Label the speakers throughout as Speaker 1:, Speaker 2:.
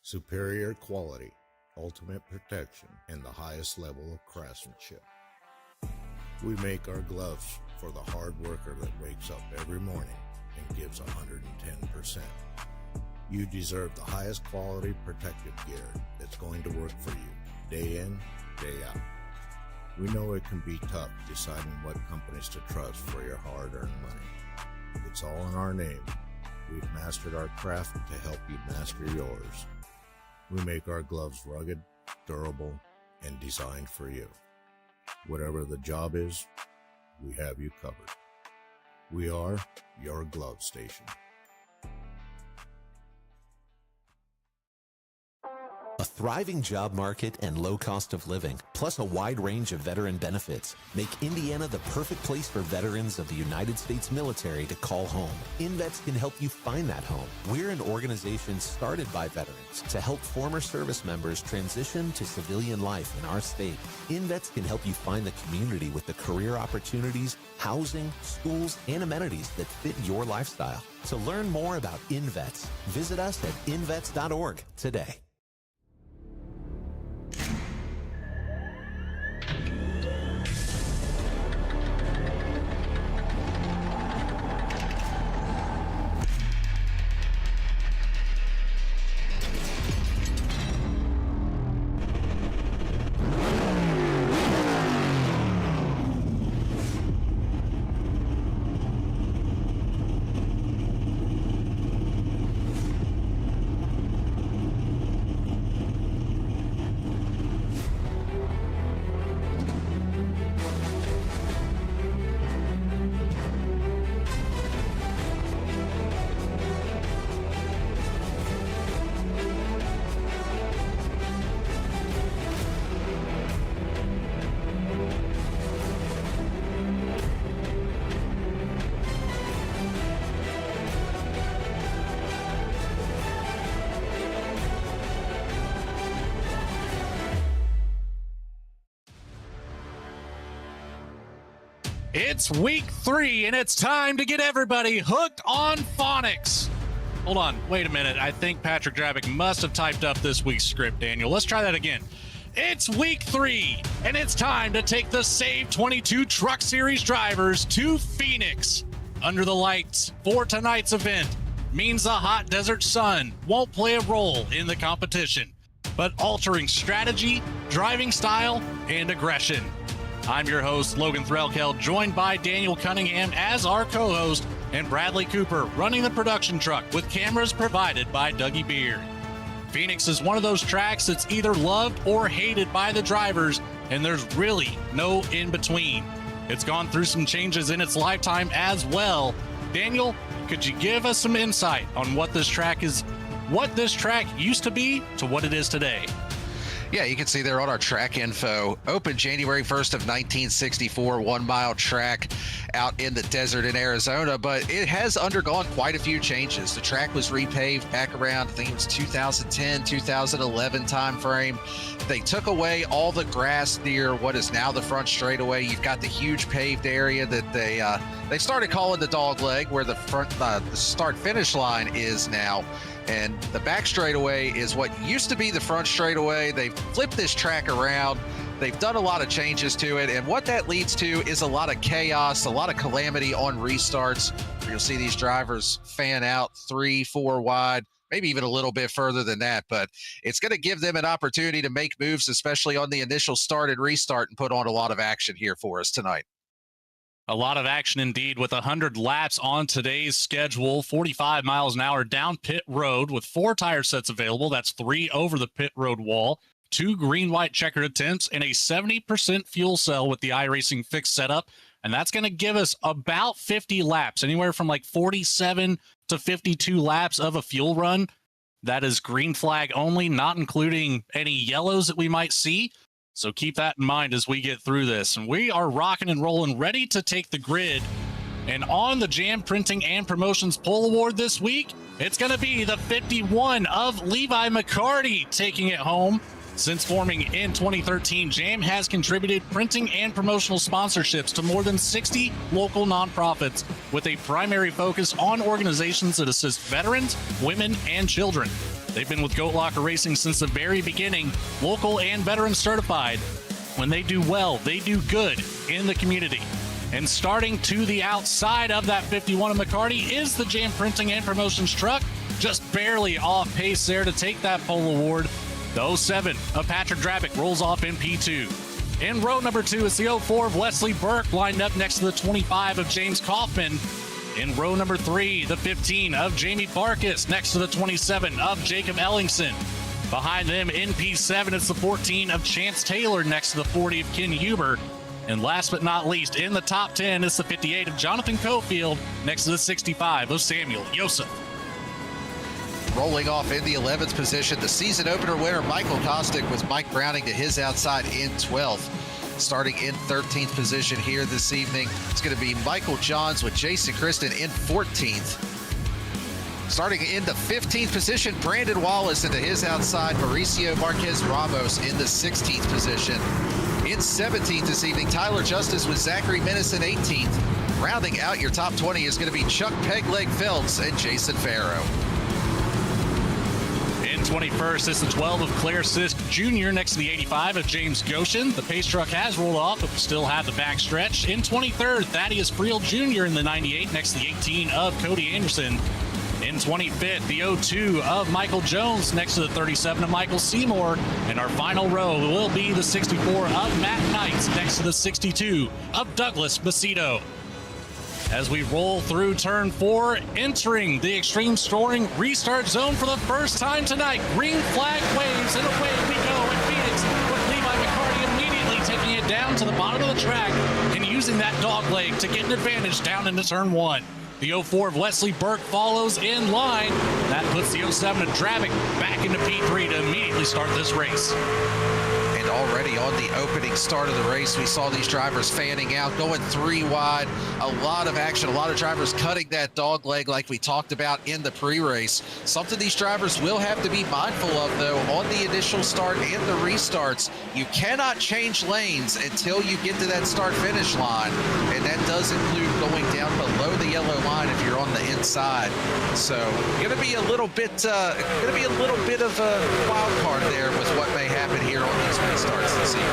Speaker 1: superior quality, ultimate protection, and the highest level of craftsmanship. We make our gloves for the hard worker that wakes up every morning and gives 110%. You deserve the highest quality protective gear that's going to work for you, day in, day out. We know it can be tough deciding what companies to trust for your hard-earned money. It's all in our name. We've mastered our craft to help you master yours. We make our gloves rugged, durable, and designed for you. Whatever the job is, we have you covered. We are your glove station.
Speaker 2: A thriving job market and low cost of living, plus a wide range of veteran benefits, make Indiana the perfect place for veterans of the United States military to call home. InVets can help you find that home. We're an organization started by veterans to help former service members transition to civilian life in our state. InVets can help you find the community with the career opportunities, housing, schools, and amenities that fit your lifestyle. To learn more about InVets, visit us at invets.org today.
Speaker 3: It's week 3, and it's time to get everybody hooked on phonics. Hold on, wait a minute. I think Patrick Drabick must have typed up this week's script, Daniel. Let's try that again. It's week 3, and it's time to take the SAVE22 Truck Series drivers to Phoenix. Under the lights for tonight's event means the hot desert sun won't play a role in the competition, but altering strategy, driving style, and aggression. I'm your host, Logan Threlkeld, joined by Daniel Cunningham as our co-host, and Bradley Cooper running the production truck with cameras provided by Dougie Beard. Phoenix is one of those tracks that's either loved or hated by the drivers, and there's really no in-between. It's gone through some changes in its lifetime as well. Daniel, could you give us some insight on what this track used to be to what it is today?
Speaker 4: Yeah, you can see there on our track info, opened January 1st of 1964, 1-mile track out in the desert in Arizona, but it has undergone quite a few changes. The track was repaved back around, I think it was 2010, 2011 timeframe. They took away all the grass near what is now the front straightaway. You've got the huge paved area that they started calling the dog leg, where the start-finish line is now. And the back straightaway is what used to be the front straightaway. They've flipped this track around. They've done a lot of changes to it. And what that leads to is a lot of chaos, a lot of calamity on restarts. You'll see these drivers fan out 3, 4 wide, maybe even a little bit further than that. But it's going to give them an opportunity to make moves, especially on the initial start and restart, and put on a lot of action here for us tonight.
Speaker 3: A lot of action indeed, with 100 laps on today's schedule, 45 miles an hour down pit road with 4 tire sets available. That's 3 over the pit road wall, 2 green-white checkered attempts, and a 70% fuel cell with the iRacing fixed setup. And that's going to give us about 50 laps, anywhere from like 47 to 52 laps of a fuel run. That is green flag only, not including any yellows that we might see. So keep that in mind as we get through this. And we are rocking and rolling, ready to take the grid. And on the Jam Printing and Promotions Poll Award this week, it's going to be the 51 of Levi McCarty taking it home. Since forming in 2013, Jam has contributed printing and promotional sponsorships to more than 60 local nonprofits, with a primary focus on organizations that assist veterans, women, and children. They've been with Goat Locker Racing since the very beginning, local and veteran certified. When they do well, they do good in the community. And starting to the outside of that 51 of McCarty is the Jam Printing and Promotions truck, just barely off pace there to take that pole award. The 07 of Patrick Drabick rolls off in P2. In row number 2 is the 04 of Wesley Burke, lined up next to the 25 of James Kaufman. In row number 3, the 15 of Jamie Barkis, next to the 27 of Jacob Ellingson. Behind them in P7, it's the 14 of Chance Taylor, next to the 40 of Ken Huber. And last but not least, in the top 10, it's the 58 of Jonathan Cofield, next to the 65 of Samuel Yosef.
Speaker 4: Rolling off in the 11th position, the season opener winner, Michael Kostick, with Mike Browning to his outside in 12th. Starting in 13th position here this evening, it's going to be Michael Johns with Jason Kristen in 14th. Starting in the 15th position, Brandon Wallace into his outside, Mauricio Marquez Ramos in the 16th position. In 17th this evening, Tyler Justice with Zachary Menace in 18th. Rounding out your top 20 is going to be Chuck Pegleg Phelps and Jason Farrow.
Speaker 3: In 21st, it's the 12 of Claire Sisk Jr. next to the 85 of James Goshen. The pace truck has rolled off, but we still have the backstretch. In 23rd, Thaddeus Friel Jr. in the 98 next to the 18 of Cody Anderson. In 25th, the 02 of Michael Jones next to the 37 of Michael Seymour. And our final row will be the 64 of Matt Knights next to the 62 of Douglas Macedo. As we roll through turn 4, entering the extreme scoring restart zone for the first time tonight. Green flag waves, and away we go in Phoenix with Levi McCarty immediately taking it down to the bottom of the track and using that dog leg to get an advantage down into turn 1. The 04 of Wesley Burke follows in line. That puts the 07 of Drabick back into P3 to immediately start this race.
Speaker 4: And already on the opening start of the race, we saw these drivers fanning out, going 3 wide. A lot of action, a lot of drivers cutting that dog leg like we talked about in the pre-race. Something these drivers will have to be mindful of, though, on the initial start and the restarts. You cannot change lanes until you get to that start-finish line, and that does include going down below the yellow line if you're on the inside. So, going to be a little bit of a wild card there with what may happen here on these restarts this evening.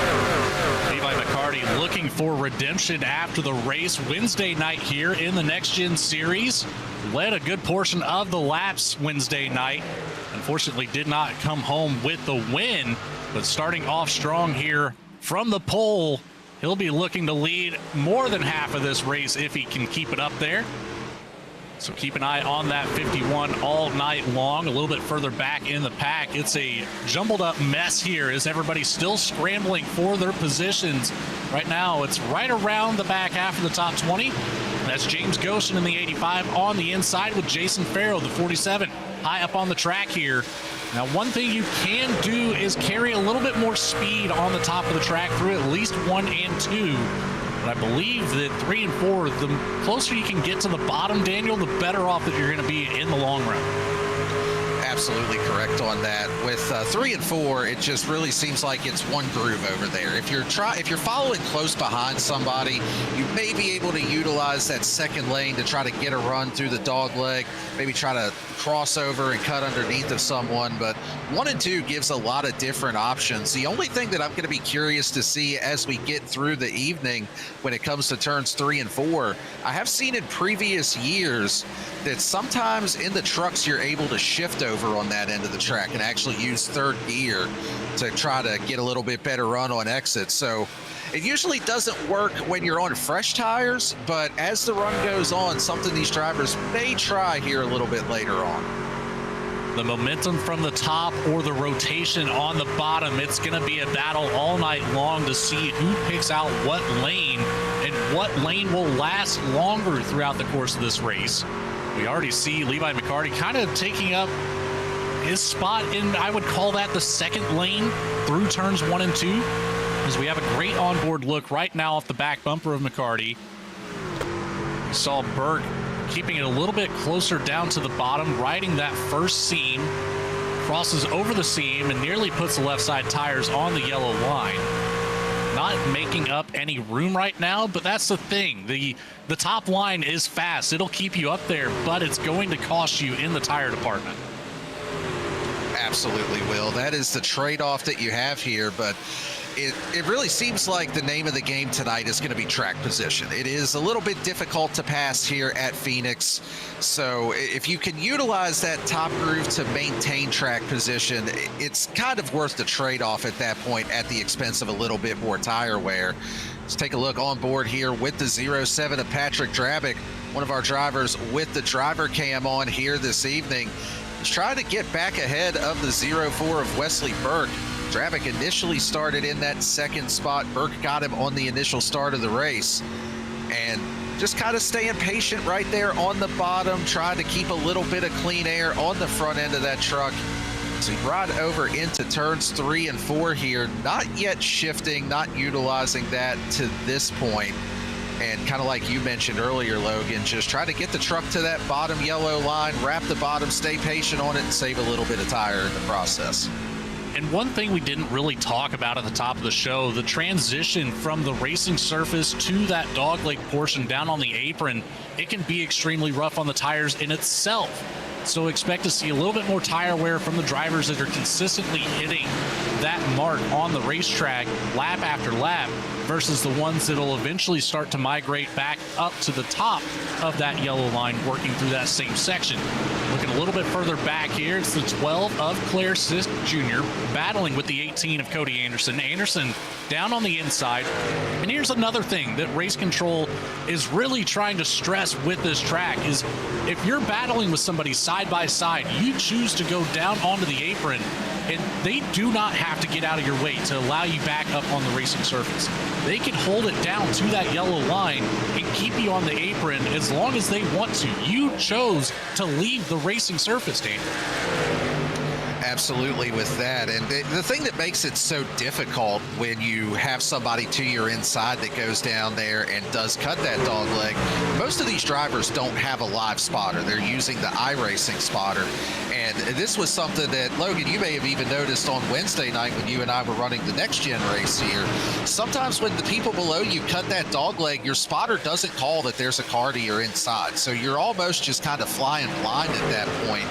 Speaker 3: Levi McCarty looking for redemption after the race Wednesday night here in the Next Gen Series. Led a good portion of the laps Wednesday night. Unfortunately, did not come home with the win, but starting off strong here from the pole, he'll be looking to lead more than half of this race if he can keep it up there. So keep an eye on that 51 all night long. A little bit further back in the pack, it's a jumbled up mess here as everybody's still scrambling for their positions. Right now, it's right around the back half of the top 20. That's James Goshen in the 85 on the inside with Jason Farrow, the 47, high up on the track here. Now, one thing you can do is carry a little bit more speed on the top of the track through at least 1 and 2. But I believe that 3 and 4, the closer you can get to the bottom, Daniel, the better off that you're going to be in the long run.
Speaker 4: Absolutely correct on that. With 3 and 4, it just really seems like it's one groove over there. If you're following close behind somebody, you may be able to utilize that second lane to try to get a run through the dog leg, maybe try to cross over and cut underneath of someone. But 1 and 2 gives a lot of different options. The only thing that I'm going to be curious to see as we get through the evening when it comes to turns 3 and 4, I have seen in previous years that sometimes in the trucks you're able to shift over on that end of the track and actually use third gear to try to get a little bit better run on exits. So it usually doesn't work when you're on fresh tires, but as the run goes on, something these drivers may try here a little bit later on.
Speaker 3: The momentum from the top or the rotation on the bottom, it's going to be a battle all night long to see who picks out what lane and what lane will last longer throughout the course of this race. We already see Levi McCarty kind of taking up his spot in, I would call that the second lane through turns 1 and 2, as we have a great onboard look right now off the back bumper of McCarty. We saw Burke keeping it a little bit closer down to the bottom, riding that first seam, crosses over the seam and nearly puts the left side tires on the yellow line. Not making up any room right now, but that's the thing. The top line is fast. It'll keep you up there, but it's going to cost you in the tire department.
Speaker 4: Absolutely will. That is the trade-off that you have here, but it really seems like the name of the game tonight is going to be track position. It is a little bit difficult to pass here at Phoenix, so if you can utilize that top groove to maintain track position, it's kind of worth the trade-off at that point at the expense of a little bit more tire wear. Let's take a look on board here with the 07 of Patrick Drabick, one of our drivers with the driver cam on here this evening. He's trying to get back ahead of the 04 of Wesley Burke. Drabick initially started in that second spot. Burke got him on the initial start of the race. And just kind of staying patient right there on the bottom, trying to keep a little bit of clean air on the front end of that truck. So he brought over into turns 3 and 4 here, not yet shifting, not utilizing that to this point. And kind of like you mentioned earlier, Logan, just try to get the truck to that bottom yellow line, wrap the bottom, stay patient on it, and save a little bit of tire in the process.
Speaker 3: And one thing we didn't really talk about at the top of the show, the transition from the racing surface to that dogleg portion down on the apron, it can be extremely rough on the tires in itself. So expect to see a little bit more tire wear from the drivers that are consistently hitting that mark on the racetrack lap after lap versus the ones that will eventually start to migrate back up to the top of that yellow line working through that same section. Looking a little bit further back here, it's the 12 of Claire Sisk Jr. battling with the 18 of Cody Anderson. Anderson down on the inside. And here's another thing that race control is really trying to stress with this track is if you're battling with somebody side by side, you choose to go down onto the apron, and they do not have to get out of your way to allow you back up on the racing surface. They can hold it down to that yellow line and keep you on the apron as long as they want to. You chose to leave the racing surface, Daniel.
Speaker 4: Absolutely with that. And the thing that makes it so difficult when you have somebody to your inside that goes down there and does cut that dog leg, most of these drivers don't have a live spotter. They're using the iRacing spotter. And this was something that, Logan, you may have even noticed on Wednesday night when you and I were running the next gen race here. Sometimes when the people below you cut that dog leg, your spotter doesn't call that there's a car to your inside. So you're almost just kind of flying blind at that point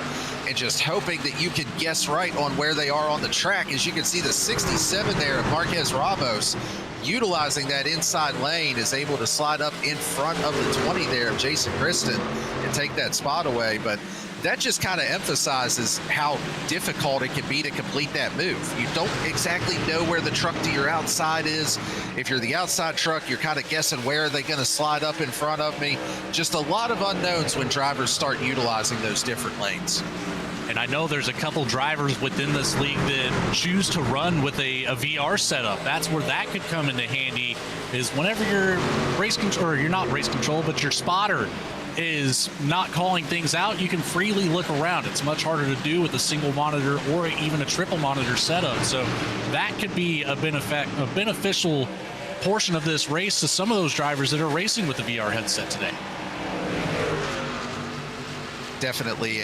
Speaker 4: and just hoping that you can guess right on where they are on the track. As you can see, the 67 there of Marquez Ramos, utilizing that inside lane, is able to slide up in front of the 20 there of Jason Kristen and take that spot away. But that just kind of emphasizes how difficult it can be to complete that move. You don't exactly know where the truck to your outside is. If you're the outside truck, you're kind of guessing where are they going to slide up in front of me. Just a lot of unknowns when drivers start utilizing those different lanes.
Speaker 3: And I know there's a couple drivers within this league that choose to run with a VR setup. That's where that could come into handy, is whenever you're race control, or you're not race control, but your spotter is not calling things out, you can freely look around. It's much harder to do with a single monitor or even a triple monitor setup. So that could be a beneficial portion of this race to some of those drivers that are racing with the VR headset today.
Speaker 4: Definitely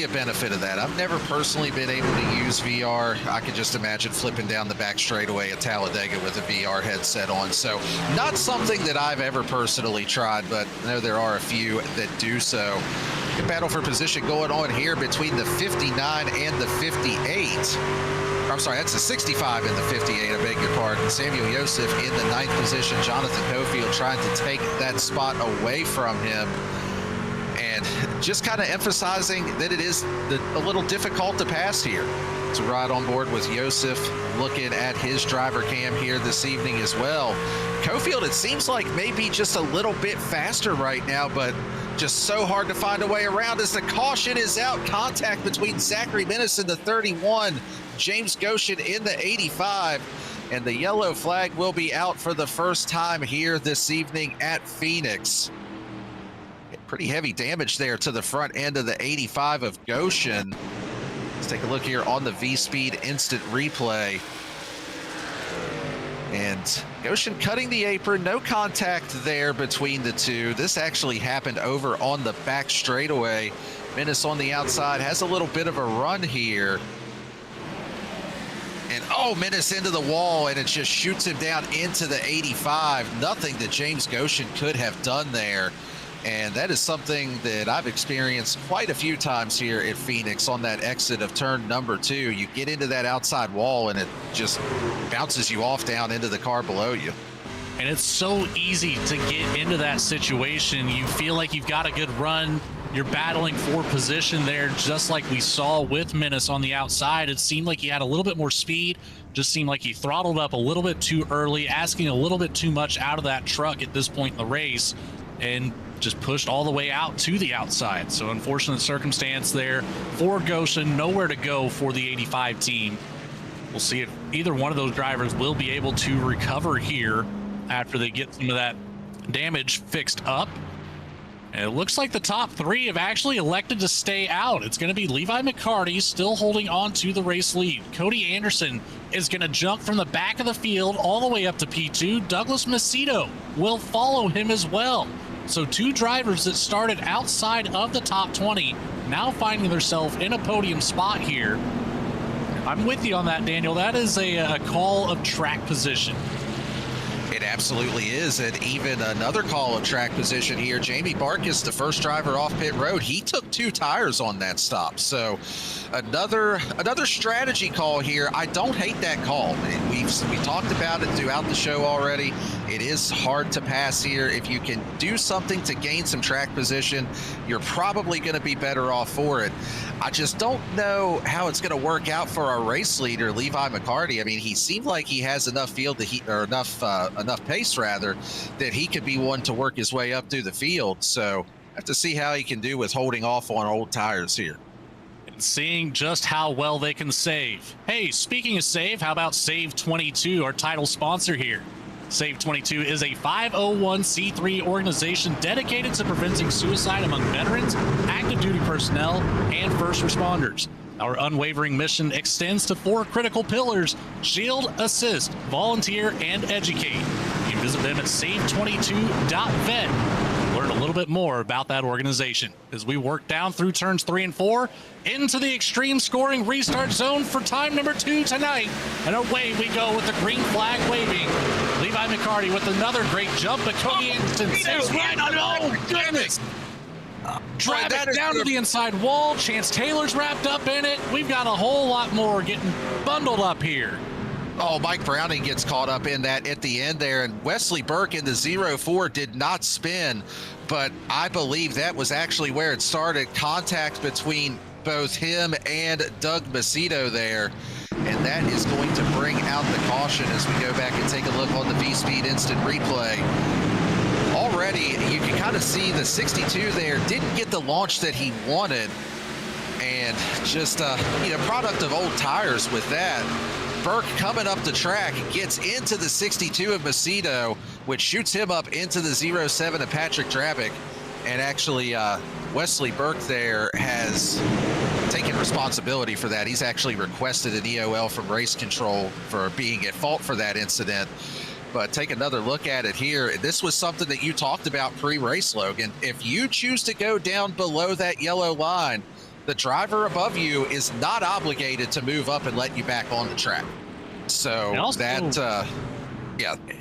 Speaker 4: a benefit of that. I've never personally been able to use VR. I could just imagine flipping down the back straightaway at Talladega with a VR headset on. So not something that I've ever personally tried, but I know there are a few that do so. Good battle for position going on here between the 59 and the 58. I'm sorry, that's the 65 and the 58, I beg your pardon. Samuel Yosef in the 9th position. Jonathan Cofield trying to take that spot away from him. And just kind of emphasizing that it is a little difficult to pass here. To ride on board with Yosef, looking at his driver cam here this evening as well. Cofield, it seems like maybe just a little bit faster right now, but just so hard to find a way around as the caution is out. Contact between Zachary Minnis in the 31, James Goshen in the 85, and the yellow flag will be out for the first time here this evening at Phoenix. Pretty heavy damage there to the front end of the 85 of Goshen. Let's take a look here on the V-Speed instant replay. And Goshen cutting the apron, no contact there between the two. This actually happened over on the back straightaway. Minnis on the outside has a little bit of a run here. And Minnis into the wall, and it just shoots him down into the 85. Nothing that James Goshen could have done there. And that is something that I've experienced quite a few times here at Phoenix on that exit of turn number 2. You get into that outside wall and it just bounces you off down into the car below you.
Speaker 3: And it's so easy to get into that situation. You feel like you've got a good run. You're battling for position there, just like we saw with Menace on the outside. It seemed like he had a little bit more speed. Just seemed like he throttled up a little bit too early, asking a little bit too much out of that truck at this point in the race, and just pushed all the way out to the outside. So unfortunate circumstance there for Goshen. Nowhere to go for the 85 team. We'll see if either one of those drivers will be able to recover here after they get some of that damage fixed up. And it looks like the top 3 have actually elected to stay out. It's going to be Levi McCarty still holding on to the race lead. Cody Anderson is going to jump from the back of the field all the way up to P2. Douglas Macedo will follow him as well. So 2 drivers that started outside of the top 20 now finding themselves in a podium spot here. I'm with you on that, Daniel. That is a call of track position.
Speaker 4: It absolutely is. And even another call of track position here, Jamie Barkis, the first driver off pit road, he took 2 tires on that stop. So another strategy call here. I don't hate that call. We talked about it throughout the show already. It is hard to pass here. If you can do something to gain some track position, you're probably going to be better off for it. I just don't know how it's going to work out for our race leader, Levi McCarty. I mean, he seemed like he has enough field or enough pace rather, that he could be one to work his way up through the field. So I have to see how he can do with holding off on old tires here.
Speaker 3: And seeing just how well they can save. Hey, speaking of save, how about SAVE22, our title sponsor here? SAVE22 is a 501c3 organization dedicated to preventing suicide among veterans, active duty personnel, and first responders. Our unwavering mission extends to 4 critical pillars: shield, assist, volunteer, and educate. You can visit them at save22.vet. Learn a little bit more about that organization as we work down through turns 3 and 4 into the extreme scoring restart zone for time number 2 tonight. And away we go with the green flag waving. Levi McCarty with another great jump, but Cody Anderson says right. Oh, goodness. Drive it down to the inside wall. Chance Taylor's wrapped up in it. We've got a whole lot more getting bundled up here.
Speaker 4: Oh, Mike Browning gets caught up in that at the end there, and Wesley Burke in the 0-4 did not spin, but I believe that was actually where it started. Contact between both him and Doug Macedo there, and that is going to bring out the caution as we go back and take a look on the V-Speed instant replay. Already, you can kind of see the 62 there didn't get the launch that he wanted, and just product of old tires with that. Burke coming up the track gets into the 62 of Macedo, which shoots him up into the 07 of Patrick Drabick. And actually, Wesley Burke there has taken responsibility for that. He's actually requested an EOL from race control for being at fault for that incident. But take another look at it here. This was something that you talked about pre-race, Logan. If you choose to go down below that yellow line, the driver above you is not obligated to move up and let you back on the track. So
Speaker 3: also,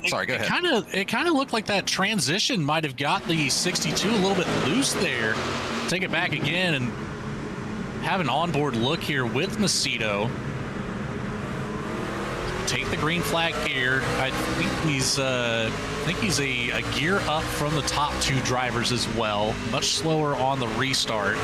Speaker 4: sorry, go ahead.
Speaker 3: It kind of looked like that transition might have got the 62 a little bit loose there. Take it back again and have an onboard look here with Macedo. Take the green flag here. I think he's a gear up from the top 2 drivers as well. Much slower on the restart.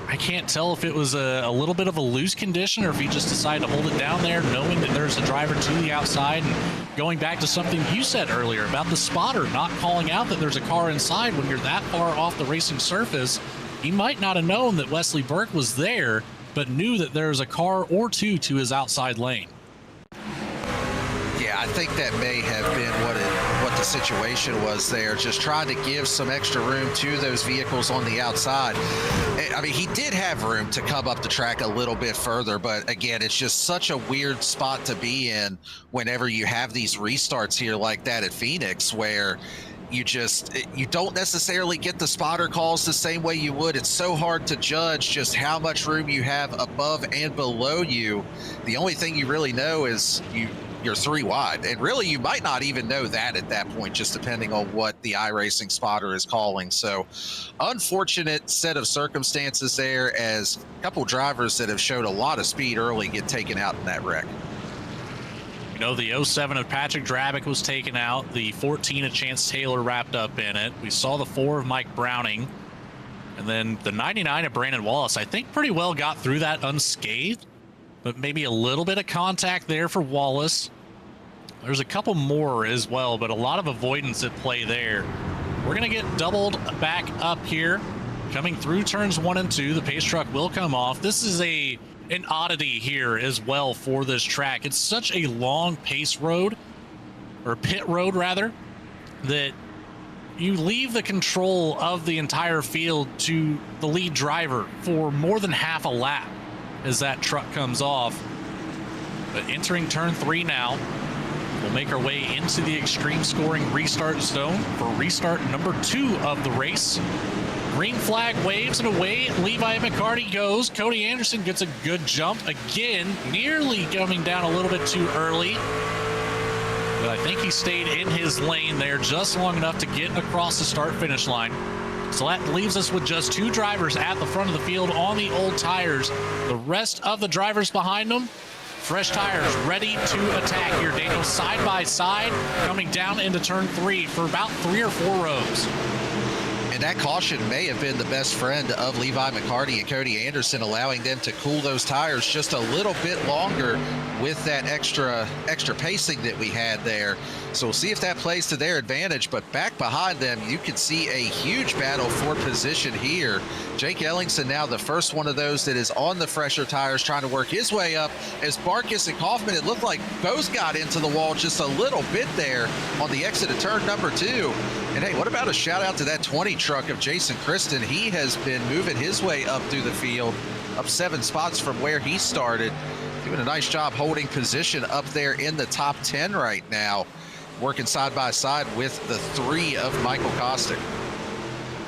Speaker 3: I can't tell if it was a little bit of a loose condition or if he just decided to hold it down there, knowing that there's a driver to the outside. And going back to something you said earlier about the spotter not calling out that there's a car inside when you're that far off the racing surface, he might not have known that Wesley Burke was there, but knew that there's a car or 2 to his outside lane.
Speaker 4: Yeah, I think that may have been what the situation was there, just trying to give some extra room to those vehicles on the outside. I mean, he did have room to come up the track a little bit further, but again, it's just such a weird spot to be in whenever you have these restarts here like that at Phoenix, where you don't necessarily get the spotter calls the same way you would. It's so hard to judge just how much room you have above and below you. The only thing you really know is you're 3 wide. And really, you might not even know that at that point, just depending on what the iRacing spotter is calling. So unfortunate set of circumstances there, as a couple drivers that have showed a lot of speed early get taken out in that wreck.
Speaker 3: You know, the 07 of Patrick Drabick was taken out. The 14 of Chance Taylor wrapped up in it. We saw the 4 of Mike Browning. And then the 99 of Brandon Wallace, I think pretty well got through that unscathed, but maybe a little bit of contact there for Wallace. There's a couple more as well, but a lot of avoidance at play there. We're going to get doubled back up here. Coming through turns 1 and 2, the pace truck will come off. This is an oddity here as well for this track. It's such a long pace road, or pit road rather, that you leave the control of the entire field to the lead driver for more than half a lap as that truck comes off. But entering turn 3 now, we'll make our way into the extreme scoring restart zone for restart number 2 of the race. Green flag waves and away Levi McCarty goes. Cody Anderson gets a good jump again, nearly coming down a little bit too early. But I think he stayed in his lane there just long enough to get across the start-finish line. So that leaves us with just 2 drivers at the front of the field on the old tires. The rest of the drivers behind them, fresh tires ready to attack here. Daniel side by side coming down into turn 3 for about 3 or 4 rows.
Speaker 4: And that caution may have been the best friend of Levi McCarty and Cody Anderson, allowing them to cool those tires just a little bit longer with that extra pacing that we had there. So we'll see if that plays to their advantage. But back behind them, you can see a huge battle for position here. Jake Ellingson now the first one of those that is on the fresher tires, trying to work his way up. As Barkus and Kaufman, it looked like both got into the wall just a little bit there on the exit of turn number 2. And hey, what about a shout out to that 20 truck of Jason Kristen? He has been moving his way up through the field, up 7 spots from where he started. Doing a nice job holding position up there in the top 10 right now. Working side by side with the 3 of Michael Kostick.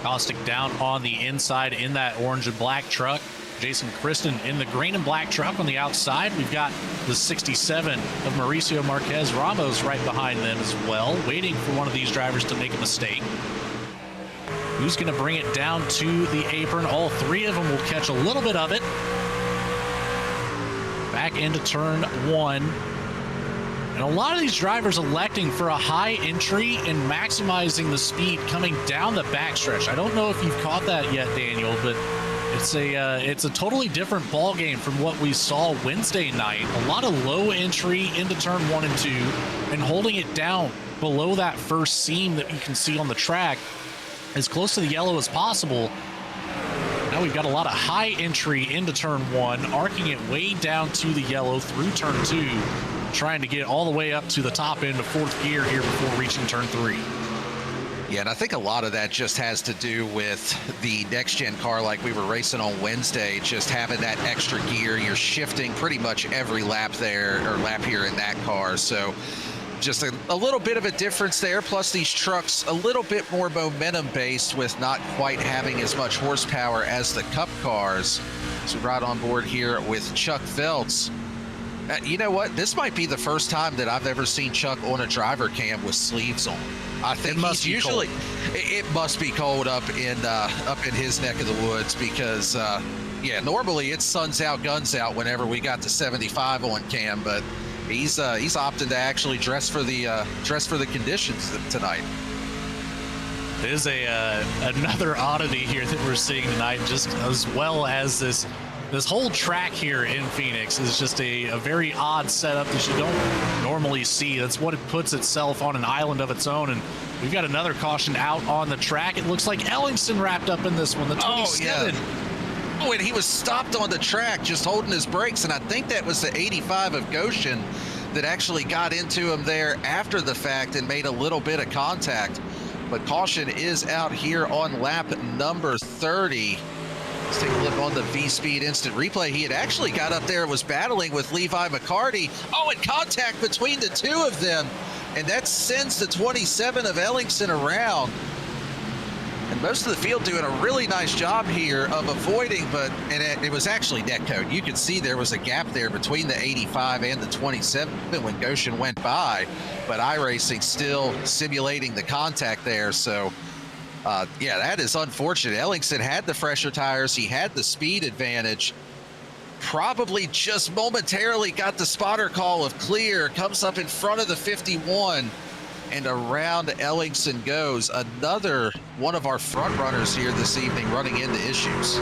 Speaker 3: Kostick down on the inside in that orange and black truck. Jason Kristen in the green and black truck on the outside. We've got the 67 of Mauricio Marquez Ramos right behind them as well, waiting for one of these drivers to make a mistake. Who's going to bring it down to the apron? All 3 of them will catch a little bit of it. Back into turn 1. And a lot of these drivers electing for a high entry and maximizing the speed coming down the backstretch. I don't know if you've caught that yet, Daniel, but it's a totally different ball game from what we saw Wednesday night. A lot of low entry into turn 1 and 2 and holding it down below that first seam that you can see on the track as close to the yellow as possible. Now we've got a lot of high entry into turn 1, arcing it way down to the yellow through turn 2, trying to get all the way up to the top end of 4th gear here before reaching turn 3.
Speaker 4: Yeah, and I think a lot of that just has to do with the next-gen car like we were racing on Wednesday, just having that extra gear. You're shifting pretty much every lap there, or lap here in that car. So just a little bit of a difference there. Plus these trucks a little bit more momentum based with not quite having as much horsepower as the Cup cars. So right on board here with Chuck Feltz. You know what? This might be the first time that I've ever seen Chuck on a driver cam with sleeves on. I think he's usually it must be cold up in his neck of the woods because yeah, normally it's suns out, guns out whenever we got the 75 on cam, but he's opted to actually dress for the conditions tonight.
Speaker 3: It is another oddity here that we're seeing tonight, just as well as this whole track here in Phoenix is just a very odd setup that you don't normally see. That's what it puts itself on an island of its own. And we've got another caution out on the track. It looks like Ellingson wrapped up in this one, the 27.
Speaker 4: Oh, and he was stopped on the track just holding his brakes, and I think that was the 85 of Goshen that actually got into him there after the fact and made a little bit of contact. But caution is out here on lap number 30. Let's take a look on the V-Speed instant replay. He had actually got up there and was battling with Levi McCarty. Oh, and contact between the two of them. And that sends the 27 of Ellingson around. And most of the field doing a really nice job here of avoiding, and it was actually net code. You could see there was a gap there between the 85 and the 27 when Goshen went by, but iRacing still simulating the contact there. So yeah, that is unfortunate. Ellingson had the fresher tires. He had the speed advantage. Probably just momentarily got the spotter call of clear, comes up in front of the 51, and around Ellingson goes. Another one of our front runners here this evening running into issues.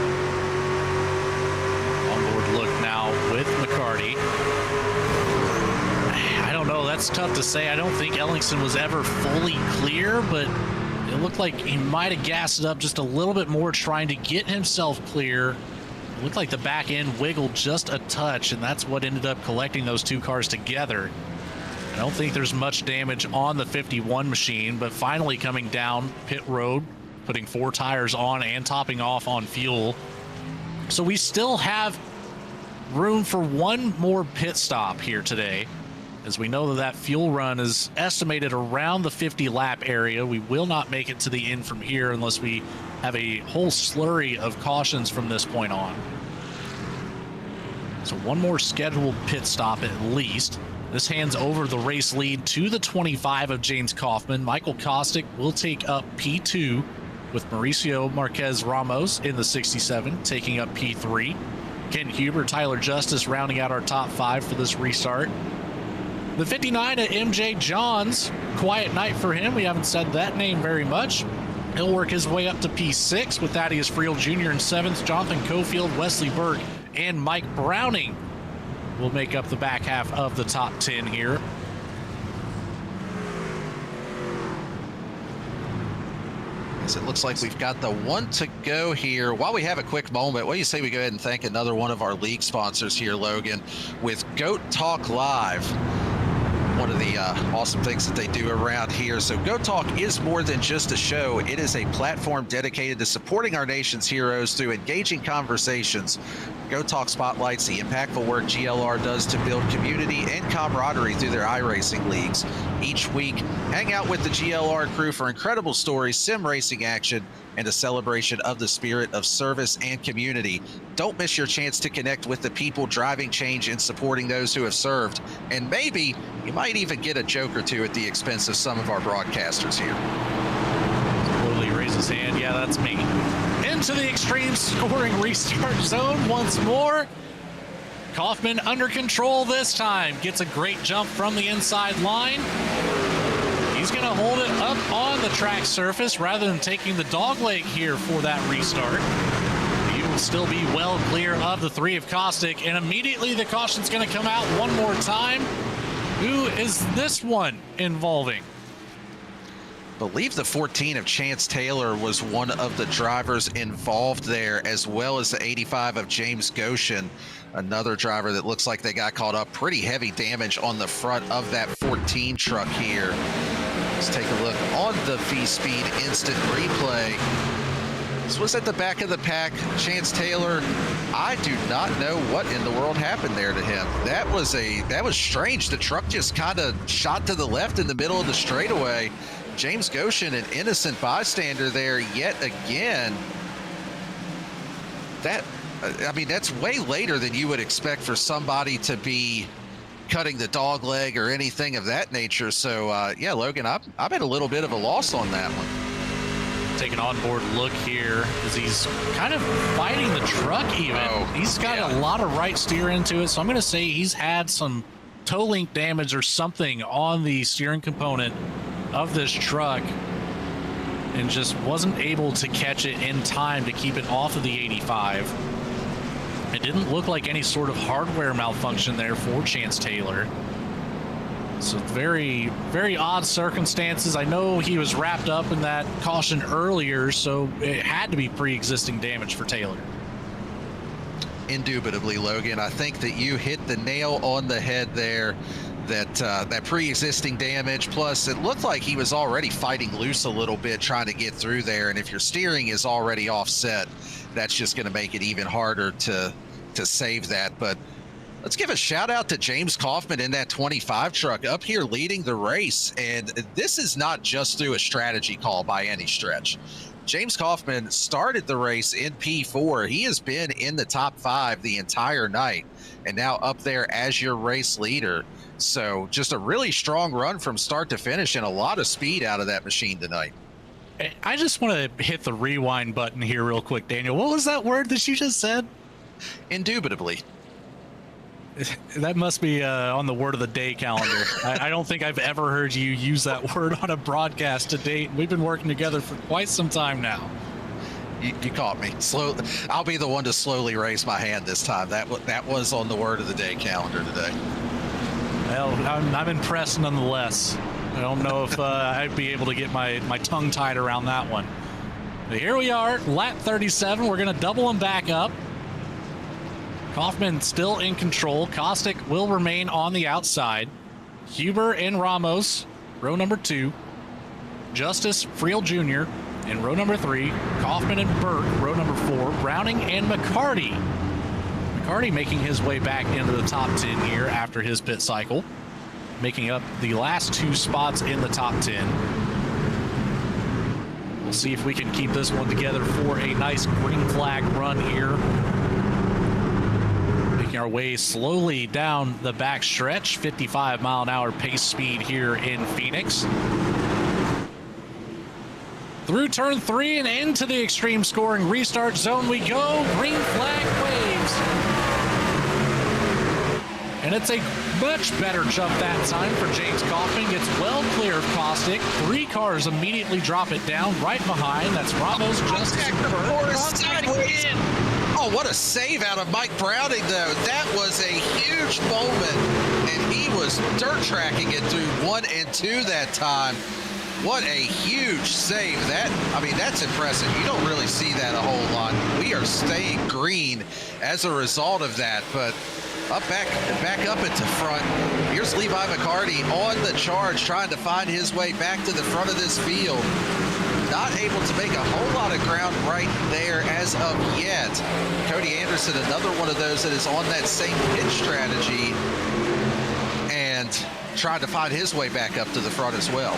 Speaker 3: Onboard look now with McCarty. I don't know, that's tough to say. I don't think Ellingson was ever fully clear, but it looked like he might have gassed it up just a little bit more trying to get himself clear. It looked like the back end wiggled just a touch, and that's what ended up collecting those two cars together. I don't think there's much damage on the 51 machine, but finally coming down pit road, putting 4 tires on and topping off on fuel. So we still have room for one more pit stop here today, as we know that fuel run is estimated around the 50 lap area. We will not make it to the end from here unless we have a whole slurry of cautions from this point on. So one more scheduled pit stop at least. This hands over the race lead to the 25 of James Kaufman. Michael Kostick will take up P2 with Mauricio Marquez Ramos in the 67 taking up P3. Ken Huber, Tyler Justice rounding out our top 5 for this restart. The 59 at MJ Johns, quiet night for him. We haven't said that name very much. He'll work his way up to P6 with Thaddeus Friel Jr. in 7th. Jonathan Cofield, Wesley Burke, and Mike Browning will make up the back half of the top 10 here.
Speaker 4: As it looks like we've got the one to go here. While we have a quick moment, what do you say we go ahead and thank another one of our league sponsors here, Logan, with Goat Talk Live. One of the awesome things that they do around here. So Goat Talk is more than just a show. It is a platform dedicated to supporting our nation's heroes through engaging conversations. Goat Talk spotlights the impactful work GLR does to build community and camaraderie through their iRacing leagues. Each week, hang out with the GLR crew for incredible stories, sim racing action, and a celebration of the spirit of service and community. Don't miss your chance to connect with the people driving change and supporting those who have served. And maybe you might even get a joke or two at the expense of some of our broadcasters here.
Speaker 3: Slowly raise his hand. Yeah, that's me. Into the extreme scoring restart zone once more. Kaufman under control this time. Gets a great jump from the inside line. He's going to hold it up on the track surface rather than taking the dogleg here for that restart. He will still be well clear of the 3 of Kostick, and immediately the caution's going to come out one more time. Who is this one involving?
Speaker 4: I believe the 14 of Chance Taylor was one of the drivers involved there, as well as the 85 of James Goshen, another driver that looks like they got caught up. Pretty heavy damage on the front of that 14 truck here. Let's take a look on the V-Speed instant replay. This was at the back of the pack. Chance Taylor, I do not know what in the world happened there to him. That was strange. The truck just kind of shot to the left in the middle of the straightaway. James Goshen, an innocent bystander there yet again. That's way later than you would expect for somebody to be cutting the dog leg or anything of that nature. So, yeah, Logan, I'm at a little bit of a loss on that one.
Speaker 3: Take an onboard look here as he's kind of fighting the truck even. He's got a lot of right steer into it, so I'm going to say he's had some toe link damage or something on the steering component of this truck and just wasn't able to catch it in time to keep it off of the 85. It didn't look like any sort of hardware malfunction there for Chance Taylor. So very, very odd circumstances. I know he was wrapped up in that caution earlier, so it had to be pre-existing damage for Taylor.
Speaker 4: Indubitably, Logan. I think that you hit the nail on the head there. That pre-existing damage, plus it looked like he was already fighting loose a little bit trying to get through there, and if your steering is already offset, that's just going to make it even harder to save that. But let's give a shout out to James Kaufman in that 25 truck up here leading the race, and this is not just through a strategy call by any stretch. James Kaufman started the race in P4. He has been in the top 5 the entire night and now up there as your race leader. So just a really strong run from start to finish and a lot of speed out of that machine tonight.
Speaker 3: I just want to hit the rewind button here real quick, Daniel. What was that word that you just said?
Speaker 4: Indubitably.
Speaker 3: That must be on the word of the day calendar. I don't think I've ever heard you use that word on a broadcast to date. We've been working together for quite some time now.
Speaker 4: You caught me. I'll be the one to slowly raise my hand this time. That was on the word of the day calendar today.
Speaker 3: Well, I'm impressed nonetheless. I don't know if I'd be able to get my tongue tied around that one. But here we are, lap 37. We're going to double them back up. Kaufman still in control. Kostick will remain on the outside. Huber and Ramos, row number 2. Justice, Friel Jr. in row number 3. Kaufman and Burke, row number 4. Browning and McCarty. McCarty making his way back into the top 10 here after his pit cycle, making up the last 2 spots in the top 10. We'll see if we can keep this one together for a nice green flag run here. Making our way slowly down the back stretch, 55-mile-an-hour pace speed here in Phoenix. Through turn 3 and into the extreme scoring restart zone we go. Green flag waves. And it's a much better jump that time for James Kaufman. Gets well clear of Kostick. 3 cars immediately drop it down right behind. That's Ramos, Justice, and Burke.
Speaker 4: Oh, what a save out of Mike Browning, though. That was a huge moment, and he was dirt tracking it through 1 and 2 that time. What a huge save. That's impressive. You don't really see that a whole lot. We are staying green as a result of that, but back up into front. Here's Levi McCarty on the charge, trying to find his way back to the front of this field. Not able to make a whole lot of ground right there as of yet. Cody Anderson, another one of those that is on that same pitch strategy and trying to find his way back up to the front as well.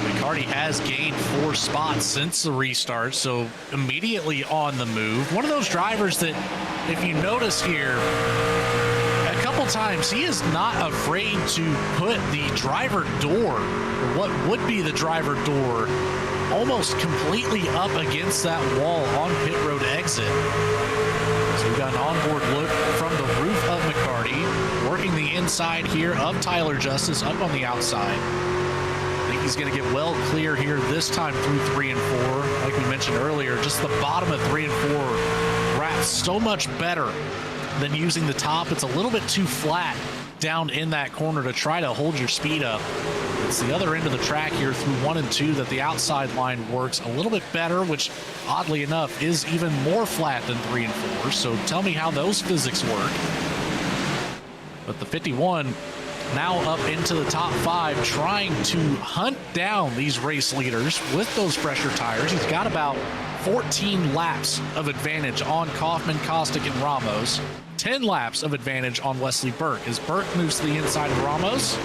Speaker 3: McCarty has gained 4 spots since the restart, so immediately on the move. One of those drivers that, if you notice here, a couple times he is not afraid to put the driver door, or what would be the driver door, almost completely up against that wall on pit road exit. So we've got an onboard look from the roof of McCarty, working the inside here of Tyler Justice up on the outside. He's going to get well clear here this time through 3 and 4. Like we mentioned earlier, just the bottom of 3 and 4 wraps so much better than using the top. It's a little bit too flat down in that corner to try to hold your speed up. It's the other end of the track here through 1 and 2 that the outside line works a little bit better, which oddly enough is even more flat than 3 and 4. So tell me how those physics work. But the 51 now up into the top 5, trying to hunt down these race leaders with those pressure tires. He's got about 14 laps of advantage on Kaufman, Kostick, and Ramos. 10 laps of advantage on Wesley Burke. As Burke moves to the inside of Ramos,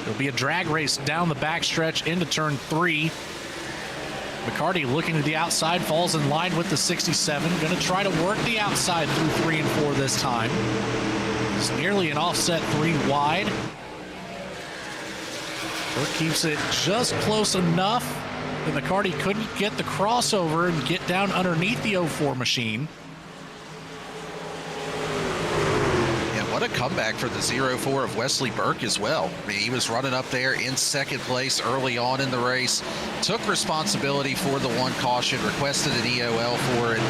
Speaker 3: it'll be a drag race down the backstretch into turn 3. McCarty looking to the outside, falls in line with the 67. Going to try to work the outside through 3 and 4 this time. It's nearly an offset 3 wide. Burke keeps it just close enough that McCarty couldn't get the crossover and get down underneath the 04 machine.
Speaker 4: What a comeback for the 04 of Wesley Burke as well. I mean, he was running up there in second place early on in the race, took responsibility for the 1 caution, requested an EOL for it,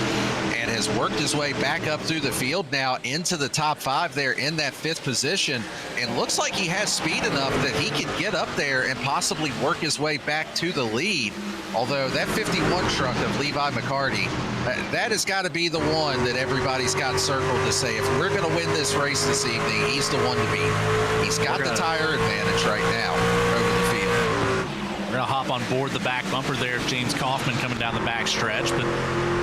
Speaker 4: and has worked his way back up through the field now into the top 5 there in that 5th position, and looks like he has speed enough that he can get up there and possibly work his way back to the lead. Although that 51 truck of Levi McCarty, that has got to be the one that everybody's got circled to say, if we're going to win this race this evening, he's the one to beat. He's got the tire advantage right now over the field.
Speaker 3: We're going to hop on board the back bumper there of James Kaufman coming down the back stretch, but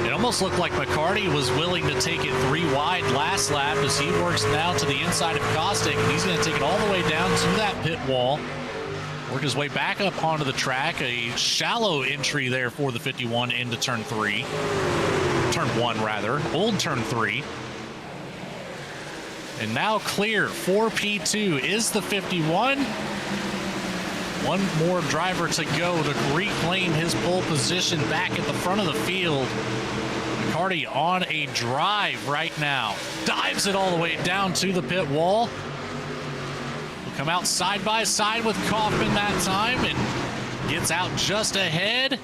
Speaker 3: it almost looked like McCarty was willing to take it 3 wide last lap as he works now to the inside of Kostick, and he's going to take it all the way down to that pit wall. Work his way back up onto the track. A shallow entry there for the 51 into turn 3. Turn 1, rather. Old turn 3. And now clear for P2 is the 51. One more driver to go to reclaim his pole position back at the front of the field. McCarty on a drive right now. Dives it all the way down to the pit wall. Will come out side by side with Kaufman that time and gets out just ahead.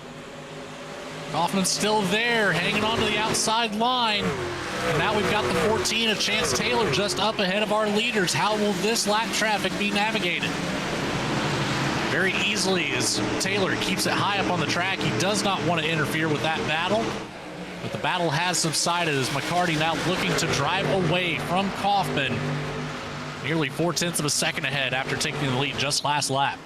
Speaker 3: Kaufman's still there, hanging on to the outside line. And now we've got the 14 of Chance Taylor just up ahead of our leaders. How will this lap traffic be navigated? Very easily as Taylor keeps it high up on the track. He does not want to interfere with that battle. But the battle has subsided as McCarty now looking to drive away from Kaufman. Nearly 0.4 of a second ahead after taking the lead just last lap.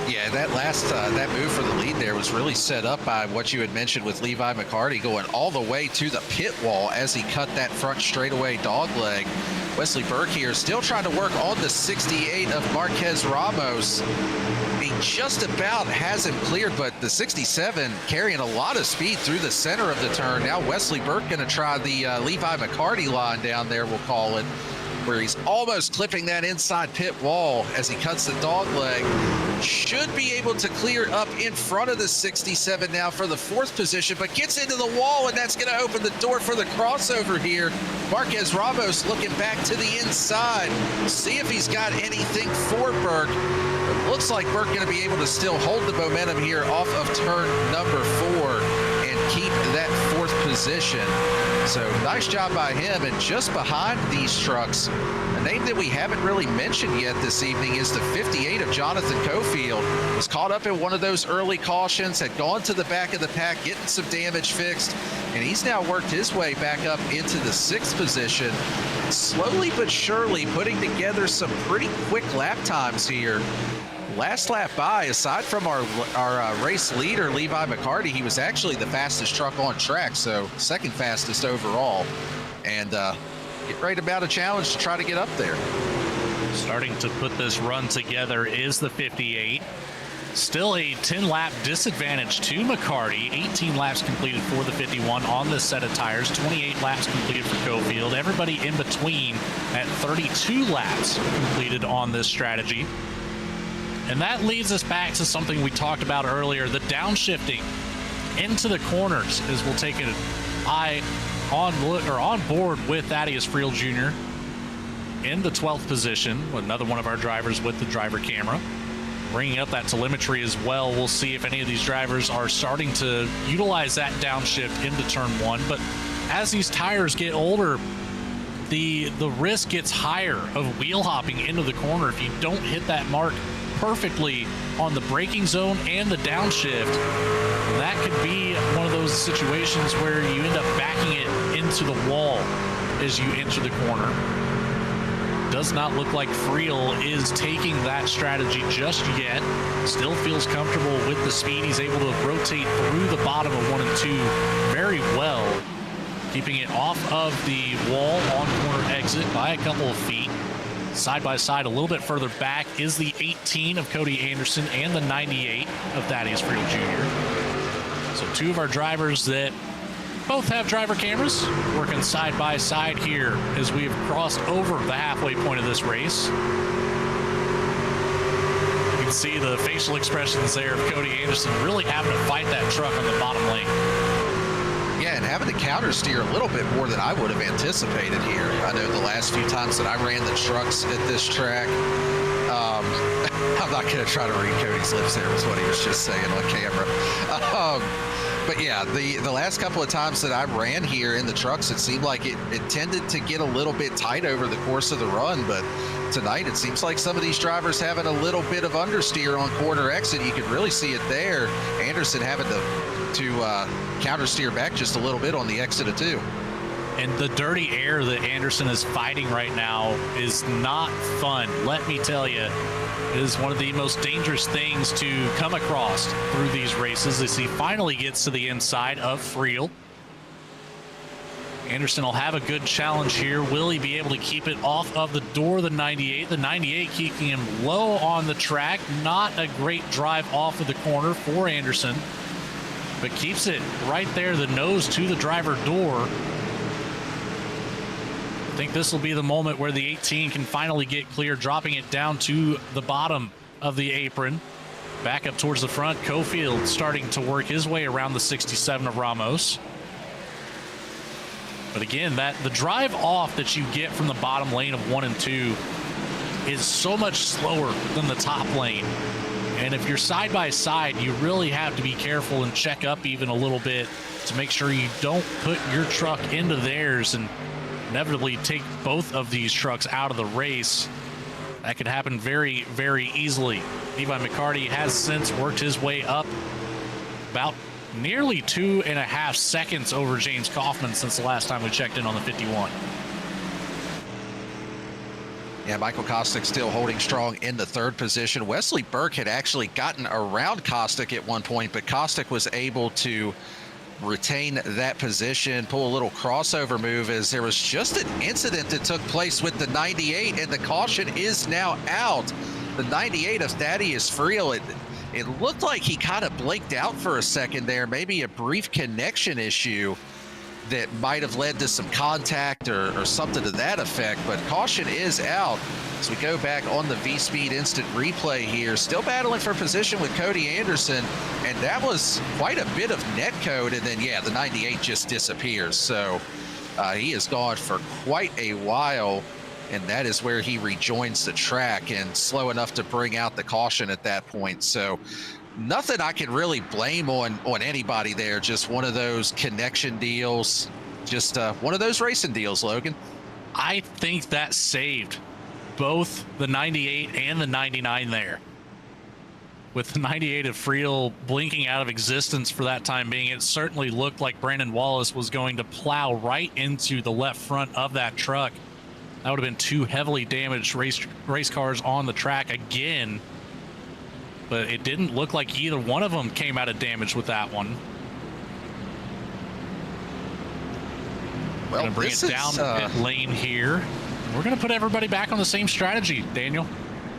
Speaker 4: Yeah, that move for the lead there was really set up by what you had mentioned with Levi McCarty going all the way to the pit wall as he cut that front straightaway dog leg. Wesley Burke here still trying to work on the 68 of Marquez Ramos. He just about has him cleared, but the 67 carrying a lot of speed through the center of the turn. Now Wesley Burke going to try the Levi McCarty line down there, we'll call it, where he's almost clipping that inside pit wall as he cuts the dog leg. Should be able to clear up in front of the 67 now for the 4th position, but gets into the wall, and that's going to open the door for the crossover here. Marquez Ramos looking back to the inside, see if he's got anything for Burke. It looks like Burke going to be able to still hold the momentum here off of turn number 4 and keep that 4th position. So nice job by him. And just behind these trucks, a name that we haven't really mentioned yet this evening is the 58 of Jonathan Cofield. Was caught up in one of those early cautions, had gone to the back of the pack, getting some damage fixed, and he's now worked his way back up into the 6th position. Slowly but surely putting together some pretty quick lap times here. Last lap by, aside from our race leader, Levi McCarty, he was actually the fastest truck on track, so 2nd fastest overall. And get ready to mount a challenge to try to get up there.
Speaker 3: Starting to put this run together is the 58. Still a 10-lap disadvantage to McCarty. 18 laps completed for the 51 on this set of tires. 28 laps completed for Cofield. Everybody in between at 32 laps completed on this strategy. And that leads us back to something we talked about earlier, the downshifting into the corners, as we'll take an eye on board with Thaddeus Friel Jr. in the 12th position, another one of our drivers with the driver camera. Bringing up that telemetry as well. We'll see if any of these drivers are starting to utilize that downshift into turn 1. But as these tires get older, the risk gets higher of wheel hopping into the corner if you don't hit that mark perfectly on the braking zone and the downshift. That could be one of those situations where you end up backing it into the wall as you enter the corner. Does not look like Friel is taking that strategy just yet. Still feels comfortable with the speed. He's able to rotate through the bottom of 1 and 2 very well, keeping it off of the wall on corner exit by a couple of feet. Side by side, a little bit further back, is the 18 of Cody Anderson and the 98 of Thaddeus Friel Jr. So 2 of our drivers that both have driver cameras working side by side here as we have crossed over the halfway point of this race. You can see the facial expressions there of Cody Anderson really having to fight that truck on the bottom lane.
Speaker 4: Yeah, and having to counter steer a little bit more than I would have anticipated here. I know the last few times that I ran the trucks at this track, I'm not going to try to read Cody's lips there, was what he was just saying on camera. But yeah, the last couple of times that I ran here in the trucks, it seemed like it tended to get a little bit tight over the course of the run. But tonight, it seems like some of these drivers having a little bit of understeer on corner exit. You could really see it there. Anderson having to counter steer back just a little bit on the exit of 2.
Speaker 3: And the dirty air that Anderson is fighting right now is not fun. Let me tell you, it is one of the most dangerous things to come across through these races as he finally gets to the inside of Friel. Anderson will have a good challenge here. Will he be able to keep it off of the door of the 98? The 98 keeping him low on the track. Not a great drive off of the corner for Anderson, but keeps it right there, the nose to the driver door. I think this will be the moment where the 18 can finally get clear, dropping it down to the bottom of the apron. Back up towards the front. Cofield starting to work his way around the 67 of Ramos. But again, the drive off that you get from the bottom lane of 1 and 2 is so much slower than the top lane. And if you're side by side, you really have to be careful and check up even a little bit to make sure you don't put your truck into theirs and inevitably take both of these trucks out of the race. That could happen very, very easily. Levi McCarty has since worked his way up about nearly 2.5 seconds over James Kaufman since the last time we checked in on the 51.
Speaker 4: Yeah, Michael Kostick still holding strong in the third position. Wesley Burke had actually gotten around Kostick at one point, but Kostick was able to retain that position, pull a little crossover move, as there was just an incident that took place with the 98, and the caution is now out. The 98 of Thaddeus Friel, it looked like he kind of blinked out for a second there, maybe a brief connection issue that might have led to some contact or something to that effect, but caution is out. As we go back on the V-Speed instant replay here, still battling for position with Cody Anderson, and that was quite a bit of net code, and then, yeah, the 98 just disappears. So he is gone for quite a while, and that is where he rejoins the track, and slow enough to bring out the caution at that point. So nothing I can really blame on anybody there, just one of those connection deals, just one of those racing deals, Logan.
Speaker 3: I think that saved both the 98 and the 99 there. With the 98 of Friel blinking out of existence for that time being, it certainly looked like Brandon Wallace was going to plow right into the left front of that truck. That would have been two heavily damaged race cars on the track again, but it didn't look like either one of them came out of damage with that one. Well, going to bring it down pit lane here. We're going to put everybody back on the same strategy, Daniel.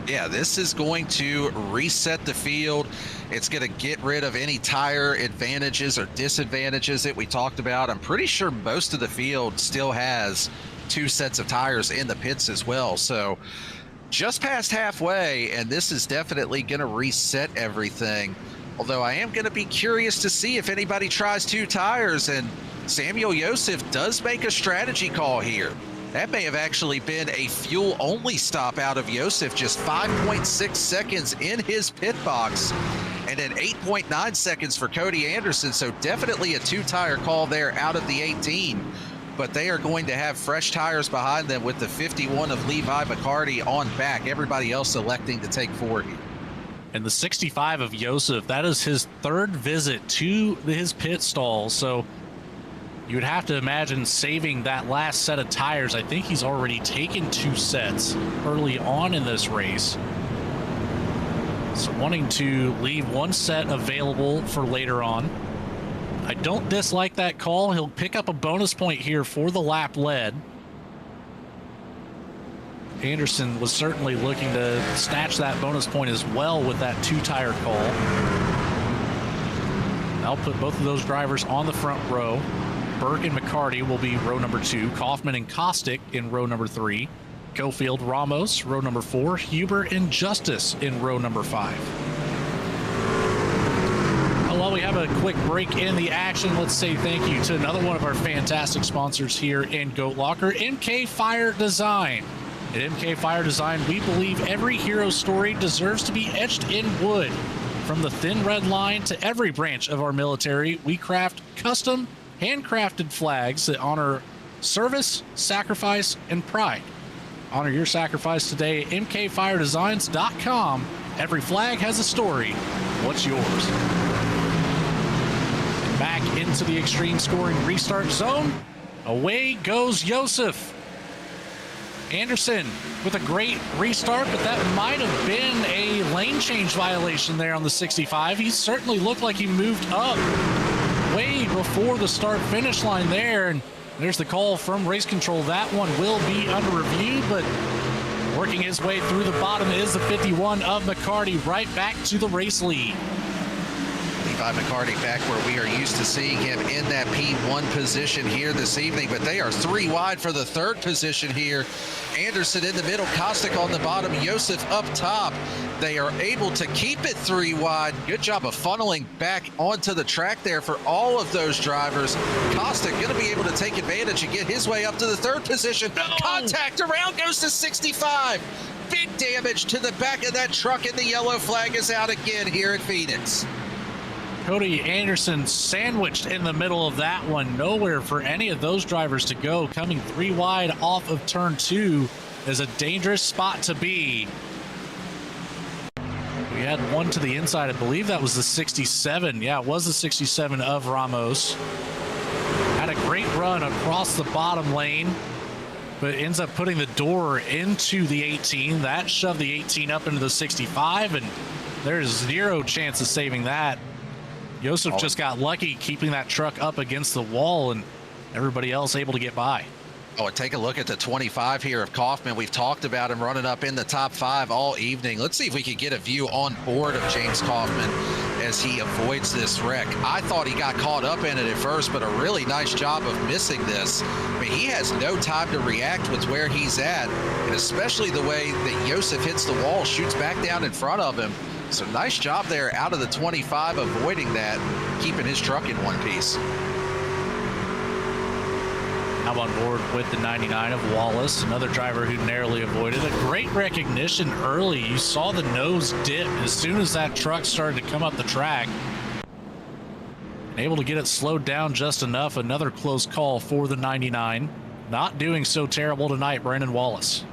Speaker 4: Yeah, this is going to reset the field. It's going to get rid of any tire advantages or disadvantages that we talked about. I'm pretty sure most of the field still has 2 sets of tires in the pits as well. So just past halfway, and this is definitely going to reset everything. Although I am going to be curious to see if anybody tries 2 tires, and Samuel Yosef does make a strategy call here. That may have actually been a fuel-only stop out of Yosef, just 5.6 seconds in his pit box, and then 8.9 seconds for Cody Anderson. So definitely a 2-tire call there out of the 18. But they are going to have fresh tires behind them with the 51 of Levi McCarty on back. Everybody else electing to take 4 here.
Speaker 3: And the 65 of Yosef, that is his 3rd visit to his pit stall. So you would have to imagine saving that last set of tires. I think he's already taken 2 sets early on in this race. So wanting to leave 1 set available for later on. I don't dislike that call. He'll pick up a bonus point here for the lap led. Anderson was certainly looking to snatch that bonus point as well with that 2-tire call. I'll put both of those drivers on the front row. Burke and McCarty will be row number 2. Kaufman and Kostick in row number 3. Cofield, Ramos, row number 4. Huber and Justice in row number 5. While we have a quick break in the action, let's say thank you to another one of our fantastic sponsors here in Goat Locker, MK Fire Design. At MK Fire Design, we believe every hero story deserves to be etched in wood. From the thin red line to every branch of our military, we craft custom, handcrafted flags that honor service, sacrifice, and pride. Honor your sacrifice today at mkfiredesigns.com. Every flag has a story. What's yours? Back into the extreme scoring restart zone. Away goes Yosef. Anderson with a great restart, but that might have been a lane change violation there on the 65. He certainly looked like he moved up way before the start finish line there, and There's the call from race control. That one will be under review, but working his way through the bottom is the 51 of McCarty, right back to the race lead.
Speaker 4: Levi McCarty back where we are used to seeing him in that P1 position here this evening, but they are 3 wide for the 3rd position here. Anderson in the middle, Kostick on the bottom, Josef up top. They are able to keep it 3 wide. Good job of funneling back onto the track there for all of those drivers. Kostick going to be able to take advantage and get his way up to the 3rd position.
Speaker 3: No.
Speaker 4: Contact around goes to 65. Big damage to the back of that truck, and the yellow flag is out again here at Phoenix.
Speaker 3: Cody Anderson sandwiched in the middle of that one. Nowhere for any of those drivers to go. Coming 3 wide off of turn 2 is a dangerous spot to be. We had one to the inside. I believe that was the 67. Yeah, it was the 67 of Ramos. Had a great run across the bottom lane, but ends up putting the door into the 18. That shoved the 18 up into the 65, and there's 0 chance of saving that. Josef just got lucky keeping that truck up against the wall, and everybody else able to get by.
Speaker 4: Oh, and take a look at the 25 here of Kaufman. We've talked about him running up in the top 5 all evening. Let's see if we can get a view on board of James Kaufman as he avoids this wreck. I thought he got caught up in it at first, but a really nice job of missing this. I mean, he has no time to react with where he's at, and especially the way that Josef hits the wall, shoots back down in front of him. So nice job there out of the 25, avoiding that, keeping his truck in one piece.
Speaker 3: Now on board with the 99 of Wallace, another driver who narrowly avoided. A great recognition early. You saw the nose dip as soon as that truck started to come up the track. Able to get it slowed down just enough. Another close call for the 99. Not doing so terrible tonight, Brandon Wallace.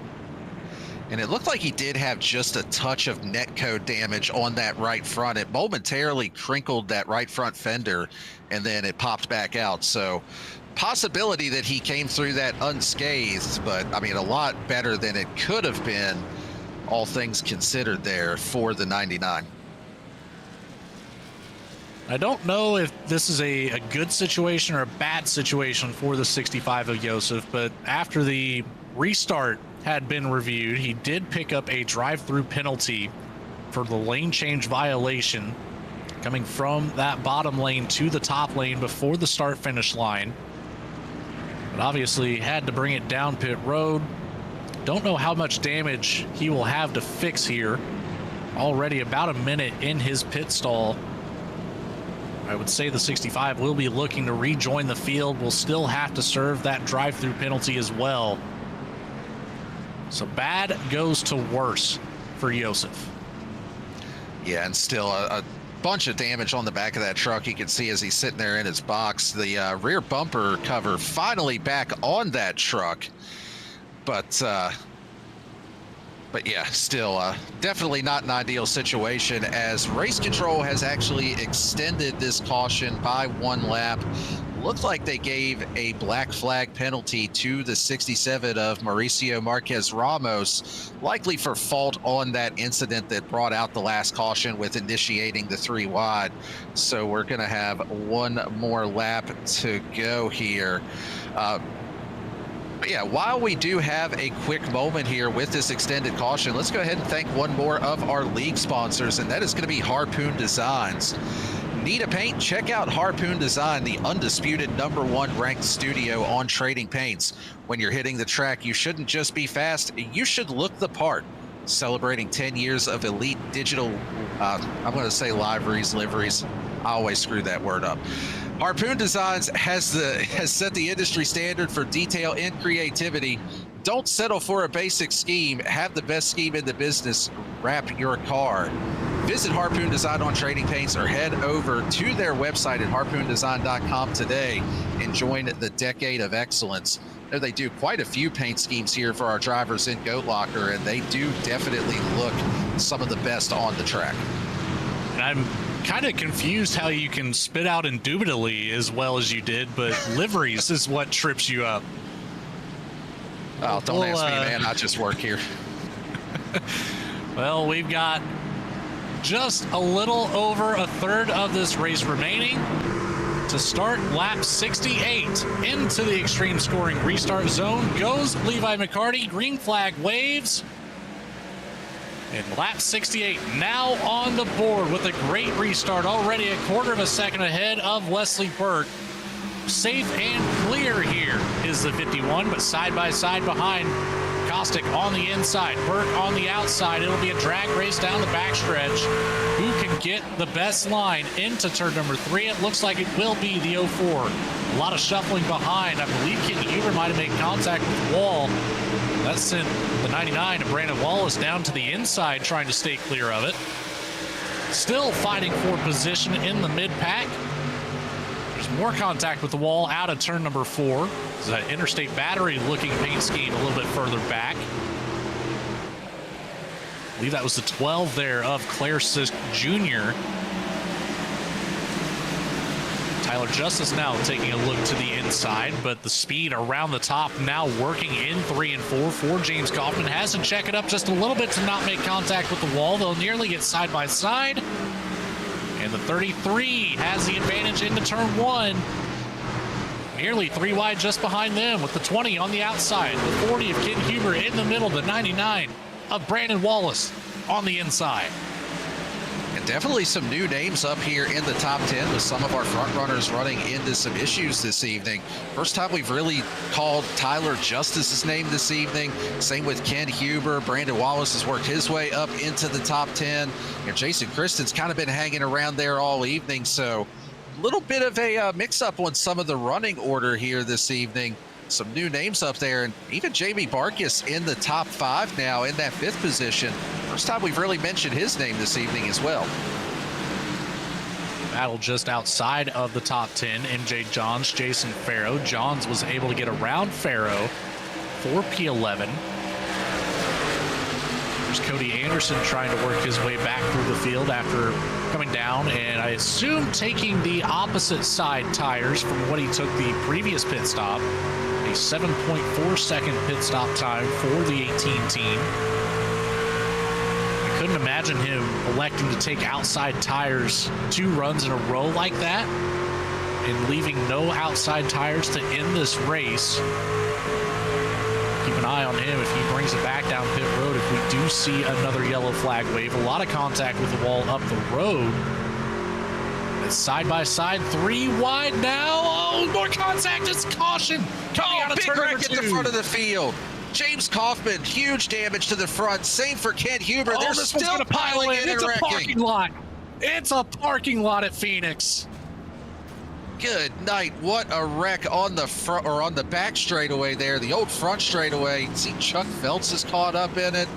Speaker 4: And it looked like he did have just a touch of netcode damage on that right front. It momentarily crinkled that right front fender, and then it popped back out. So possibility that he came through that unscathed, but I mean, a lot better than it could have been, all things considered there for the 99.
Speaker 3: I don't know if this is a good situation or a bad situation for the 65 of Josef, but after the restart had been reviewed, he did pick up a drive-through penalty for the lane change violation coming from that bottom lane to the top lane before the start-finish line. But obviously had to bring it down pit road. Don't know how much damage he will have to fix here. Already about a minute in his pit stall. I would say the 65 will be looking to rejoin the field. Will still have to serve that drive-through penalty as well. So bad goes to worse for Josef.
Speaker 4: Yeah, and still a bunch of damage on the back of that truck. You can see as he's sitting there in his box, the rear bumper cover finally back on that truck. But yeah, still definitely not an ideal situation, as race control has actually extended this caution by 1 lap. Looked like they gave a black flag penalty to the 67 of Mauricio Marquez Ramos, likely for fault on that incident that brought out the last caution with initiating the 3 wide. So we're going to have 1 more lap to go here. But yeah, while we do have a quick moment here with this extended caution, let's go ahead and thank one more of our league sponsors, and that is going to be Harpoon Designs. Need a paint? Check out Harpoon Design, the undisputed #1 ranked studio on trading paints. When you're hitting the track, you shouldn't just be fast, you should look the part. Celebrating 10 years of elite digital, I'm going to say liveries. I always screw that word up. Harpoon Designs has set the industry standard for detail and creativity. Don't settle for a basic scheme. Have the best scheme in the business. Wrap your car. Visit Harpoon Design on Trading Paints or head over to their website at harpoondesign.com today and join the decade of excellence. They do quite a few paint schemes here for our drivers in Goat Locker, and they do definitely look some of the best on the track.
Speaker 3: And I'm kind of confused how you can spit out indubitably as well as you did, but liveries is what trips you up.
Speaker 4: Oh, don't ask me, man. I just work here.
Speaker 3: Well, we've got just a little over a third of this race remaining. To to start lap 68. Into the extreme scoring restart zone goes Levi McCarty. Green flag waves. And lap 68 now on the board with a great restart, already a quarter of a second ahead of Wesley Burke. Safe and clear here is the 51, but side by side behind. Kostick on the inside, Burke on the outside. It'll be a drag race down the backstretch. Who can get the best line into turn number 3? It looks like it will be the 04. A lot of shuffling behind. I believe Ken Huber might have made contact with the wall. That sent the 99 to Brandon Wallace down to the inside, trying to stay clear of it. Still fighting for position in the mid-pack. There's more contact with the wall out of turn number 4. This is an Interstate Battery looking paint scheme a little bit further back. I believe that was the 12 there of Claire Sisk Jr. Tyler Justice now taking a look to the inside, but the speed around the top now working in 3 and 4 for James Kaufman. Has to check it up just a little bit to not make contact with the wall. They'll nearly get side by side. And the 33 has the advantage into turn 1. Nearly 3 wide just behind them with the 20 on the outside. The 40 of Ken Huber in the middle. The 99 of Brandon Wallace on the inside.
Speaker 4: And definitely some new names up here in the top 10 with some of our front runners running into some issues this evening. First time we've really called Tyler Justice's name this evening. Same with Ken Huber. Brandon Wallace has worked his way up into the top 10. And Jason Kristen's kind of been hanging around there all evening. So a little bit of a mix-up on some of the running order here this evening. Some new names up there, and even Jamie Barkis in the top 5 now in that 5th position. First time we've really mentioned his name this evening as well.
Speaker 3: Battle just outside of the top 10. MJ Johns, Jason Farrow. Johns was able to get around Farrow for P11. There's Cody Anderson trying to work his way back through the field after coming down, and I assume taking the opposite side tires from what he took the previous pit stop. A 7.4 second pit stop time for the 18 team. I couldn't imagine him electing to take outside tires 2 runs in a row like that and leaving no outside tires to end this race. Keep an eye on him if he brings it back down pit road. If we do see another yellow flag wave, a lot of contact with the wall up the road. It's side by side, 3 wide now. Oh, more contact. It's caution. Coming out of
Speaker 4: big
Speaker 3: turn
Speaker 4: wreck
Speaker 3: number
Speaker 4: at
Speaker 3: 2.
Speaker 4: the front of the field. James Kaufman, huge damage to the front. Same for Ken Huber.
Speaker 3: Oh,
Speaker 4: They're
Speaker 3: this one's
Speaker 4: still
Speaker 3: gonna pile
Speaker 4: piling in
Speaker 3: It's
Speaker 4: and
Speaker 3: a
Speaker 4: wrecking.
Speaker 3: parking lot. It's a parking lot at Phoenix.
Speaker 4: Good night. What a wreck on the front or on the back straightaway there. The old front straightaway. See, Chuck Phelps is caught up in it.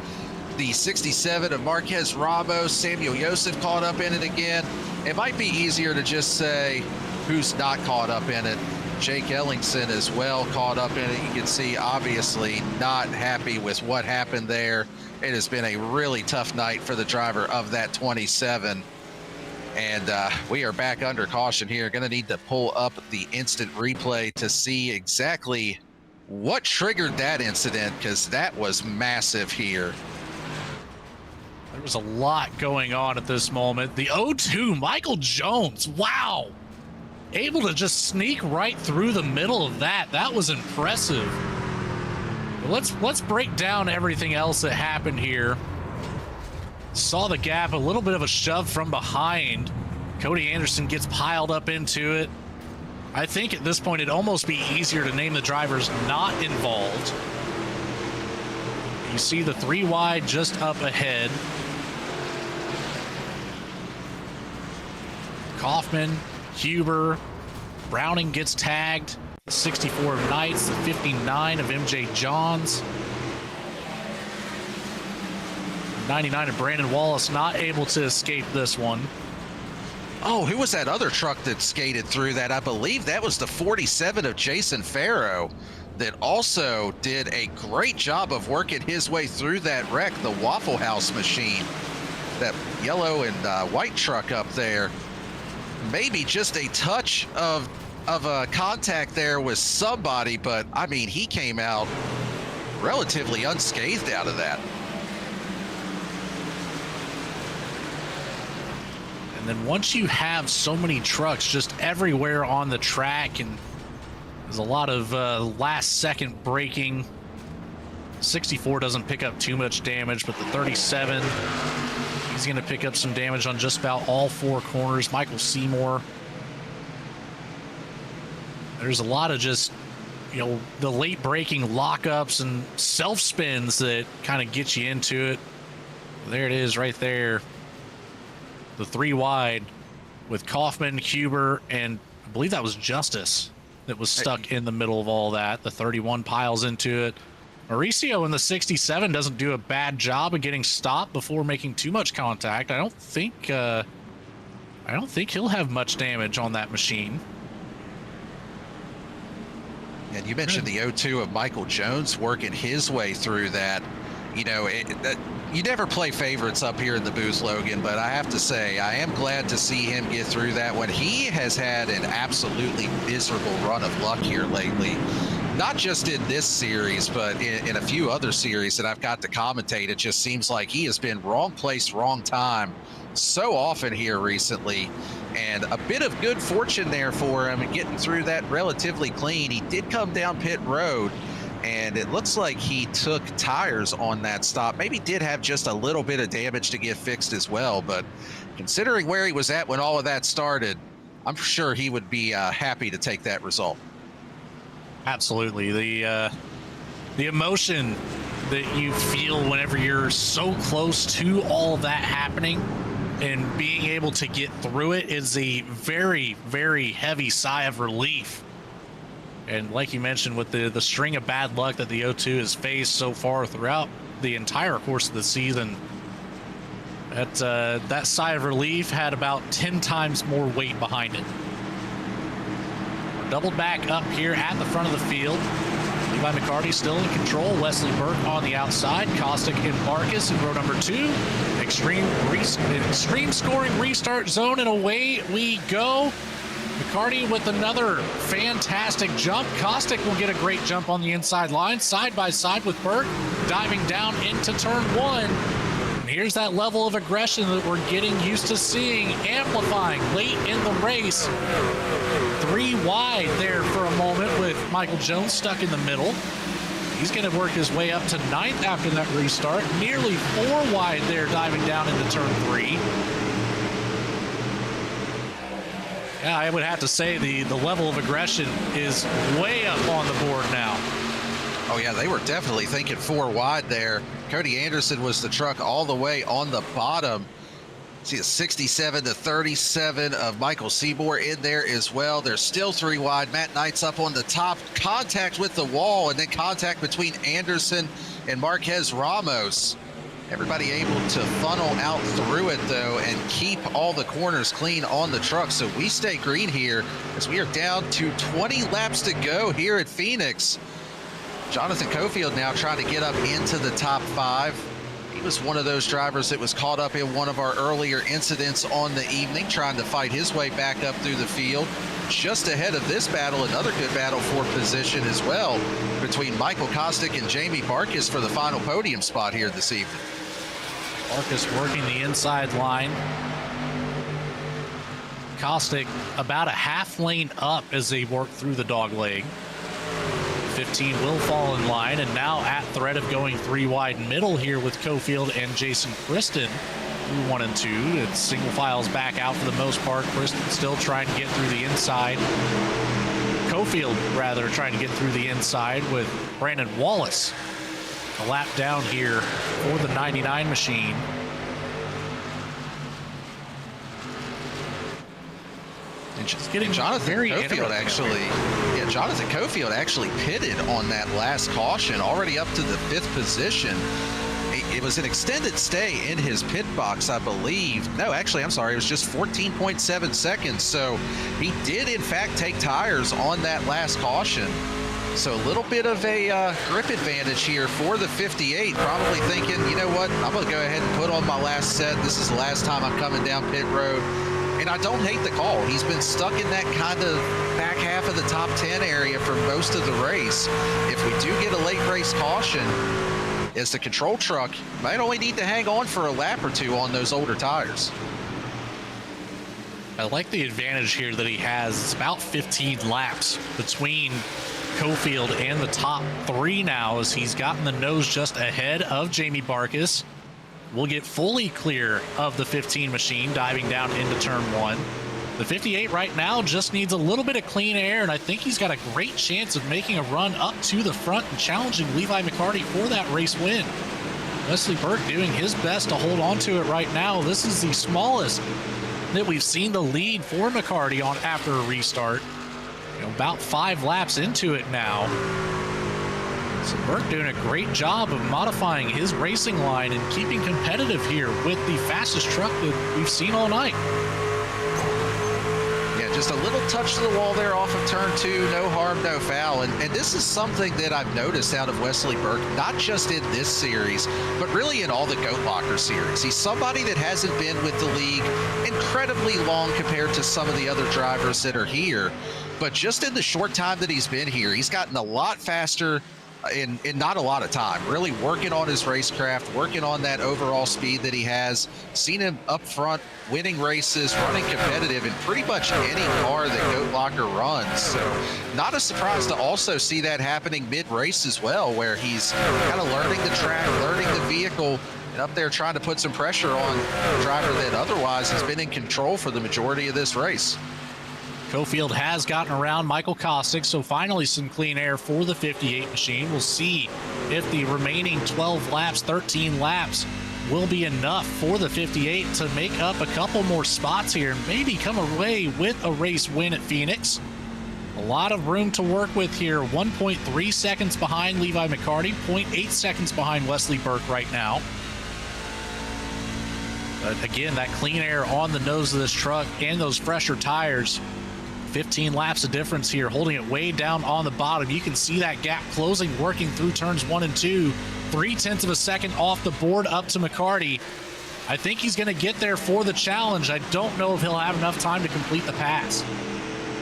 Speaker 4: The 67 of Marquez Ramos, Samuel Yosef caught up in it again. It might be easier to just say who's not caught up in it. Jake Ellingson as well caught up in it. You can see obviously not happy with what happened there. It has been a really tough night for the driver of that 27. And we are back under caution here. Going to need to pull up the instant replay to see exactly what triggered that incident, because that was massive here.
Speaker 3: There was a lot going on at this moment. The 0-2, Michael Jones. Wow. Able to just sneak right through the middle of that. That was impressive. But let's break down everything else that happened here. Saw the gap, a little bit of a shove from behind. Cody Anderson gets piled up into it. I think at this point it'd almost be easier to name the drivers not involved. You see the 3 wide just up ahead. Kaufman, Huber, Browning gets tagged. The 64 of Knights, the 59 of MJ Johns. 99 of Brandon Wallace not able to escape this one.
Speaker 4: Oh, who was that other truck that skated through that? I believe that was the 47 of Jason Farrow that also did a great job of working his way through that wreck, the Waffle House machine. That yellow and white truck up there. Maybe just a touch of a contact there with somebody, but I mean, he came out relatively unscathed out of that.
Speaker 3: And And then once you have so many trucks just everywhere on the track, and there's a lot of last second braking. 64 doesn't pick up too much damage, but the 37, he's going to pick up some damage on just about all four corners. Michael Seymour. There's a lot of just, you know, the late braking lockups and self spins that kind of get you into it. There it is right there. The 3 wide with Kaufman, Huber, and I believe that was Justice that was stuck in the middle of all that. The 31 piles into it. Mauricio in the 67 doesn't do a bad job of getting stopped before making too much contact. I don't think he'll have much damage on that machine.
Speaker 4: And you mentioned the 0-2 of Michael Jones working his way through that. You know, you never play favorites up here in the booth, Logan, but I have to say, I am glad to see him get through that when he has had an absolutely miserable run of luck here lately. Not just in this series, but in a few other series that I've got to commentate. It just seems like he has been wrong place, wrong time so often here recently. And a bit of good fortune there for him getting through that relatively clean. He did come down pit road, and it looks like he took tires on that stop. Maybe did have just a little bit of damage to get fixed as well. But considering where he was at when all of that started, I'm sure he would be happy to take that result.
Speaker 3: Absolutely. The emotion that you feel whenever you're so close to all of that happening and being able to get through it is a very, very heavy sigh of relief. And like you mentioned, with the string of bad luck that the 0-2 has faced so far throughout the entire course of the season, that sigh of relief had about 10 times more weight behind it. Doubled back up here at the front of the field. Levi McCarty still in control. Wesley Burke on the outside. Kostick and Marcus in row number 2. Extreme scoring restart zone, and away we go. McCarty with another fantastic jump. Kostick will get a great jump on the inside line, side by side with Burke, diving down into turn 1. And here's that level of aggression that we're getting used to seeing, amplifying late in the race. 3 wide there for a moment with Michael Jones stuck in the middle. He's going to work his way up to 9th after that restart. Nearly 4 wide there, diving down into turn 3. Yeah, I would have to say the level of aggression is way up on the board now.
Speaker 4: Oh, yeah, they were definitely thinking 4 wide there. Cody Anderson was the truck all the way on the bottom. See a 67 to 37 of Michael Seymour in there as well. There's still 3 wide. Matt Knight's up on the top. Contact with the wall, and then contact between Anderson and Marquez Ramos. Everybody able to funnel out through it, though, and keep all the corners clean on the truck. So we stay green here as we are down to 20 laps to go here at Phoenix. Jonathan Cofield now trying to get up into the top 5. He was one of those drivers that was caught up in one of our earlier incidents on the evening, trying to fight his way back up through the field. Just ahead of this battle, another good battle for position as well between Michael Kostick and Jamie Barkis for the final podium spot here this evening.
Speaker 3: Barkis working the inside line. Kostick about a half lane up as they work through the dog leg. 15 will fall in line, and now at threat of going 3 wide middle here with Cofield and Jason Kristen, 1 and 2. It's single files back out for the most part. Kristen still trying to get through the inside. Cofield rather trying to get through the inside with Brandon Wallace a lap down here for the 99 machine.
Speaker 4: And Jonathan Cofield actually pitted on that last caution, already up to the 5th position. It was an extended stay in his pit box, I believe. No, actually, I'm sorry. It was just 14.7 seconds. So he did, in fact, take tires on that last caution. So a little bit of a grip advantage here for the 58, probably thinking, you know what, I'm going to go ahead and put on my last set. This is the last time I'm coming down pit road. And I don't hate the call. He's been stuck in that kind of back half of the top 10 area for most of the race. If we do get a late race caution, as the control truck might only need to hang on for a lap or 2 on those older tires.
Speaker 3: I like the advantage here that he has. It's about 15 laps between Cofield and the top three now, as he's gotten the nose just ahead of Jamie Barkas. Will get fully clear of the 15 machine, diving down into turn one. The 58 right now just needs a little bit of clean air, and I think he's got a great chance of making a run up to the front and challenging Levi McCarty for that race win. Wesley Burke doing his best to hold on to it right now. This is the smallest that we've seen the lead for McCarty on after a restart. About 5 laps into it now. So Burke doing a great job of modifying his racing line and keeping competitive here with the fastest truck that we've seen all night.
Speaker 4: Yeah, just a little touch to the wall there off of turn 2, no harm, no foul. And this is something that I've noticed out of Wesley Burke, not just in this series, but really in all the Goat Locker series. He's somebody that hasn't been with the league incredibly long compared to some of the other drivers that are here. But just in the short time that he's been here, he's gotten a lot faster in not a lot of time, really working on his racecraft, working on that overall speed that he has. Seen him up front, winning races, running competitive in pretty much any car that Goat Locker runs. So not a surprise to also see that happening mid-race as well, where he's kind of learning the track, learning the vehicle, and up there trying to put some pressure on a driver that otherwise has been in control for the majority of this race.
Speaker 3: Cofield has gotten around Michael Kostick, so finally some clean air for the 58 machine. We'll see if the remaining 12 laps, 13 laps, will be enough for the 58 to make up a couple more spots here and maybe come away with a race win at Phoenix. A lot of room to work with here. 1.3 seconds behind Levi McCarty, 0.8 seconds behind Wesley Burke right now. But again, that clean air on the nose of this truck and those fresher tires. 15 laps of difference here, holding it way down on the bottom. You can see that gap closing, working through turns 1 and 2. 0.3 of a second off the board up to McCarty. I think he's going to get there for the challenge. I don't know if he'll have enough time to complete the pass.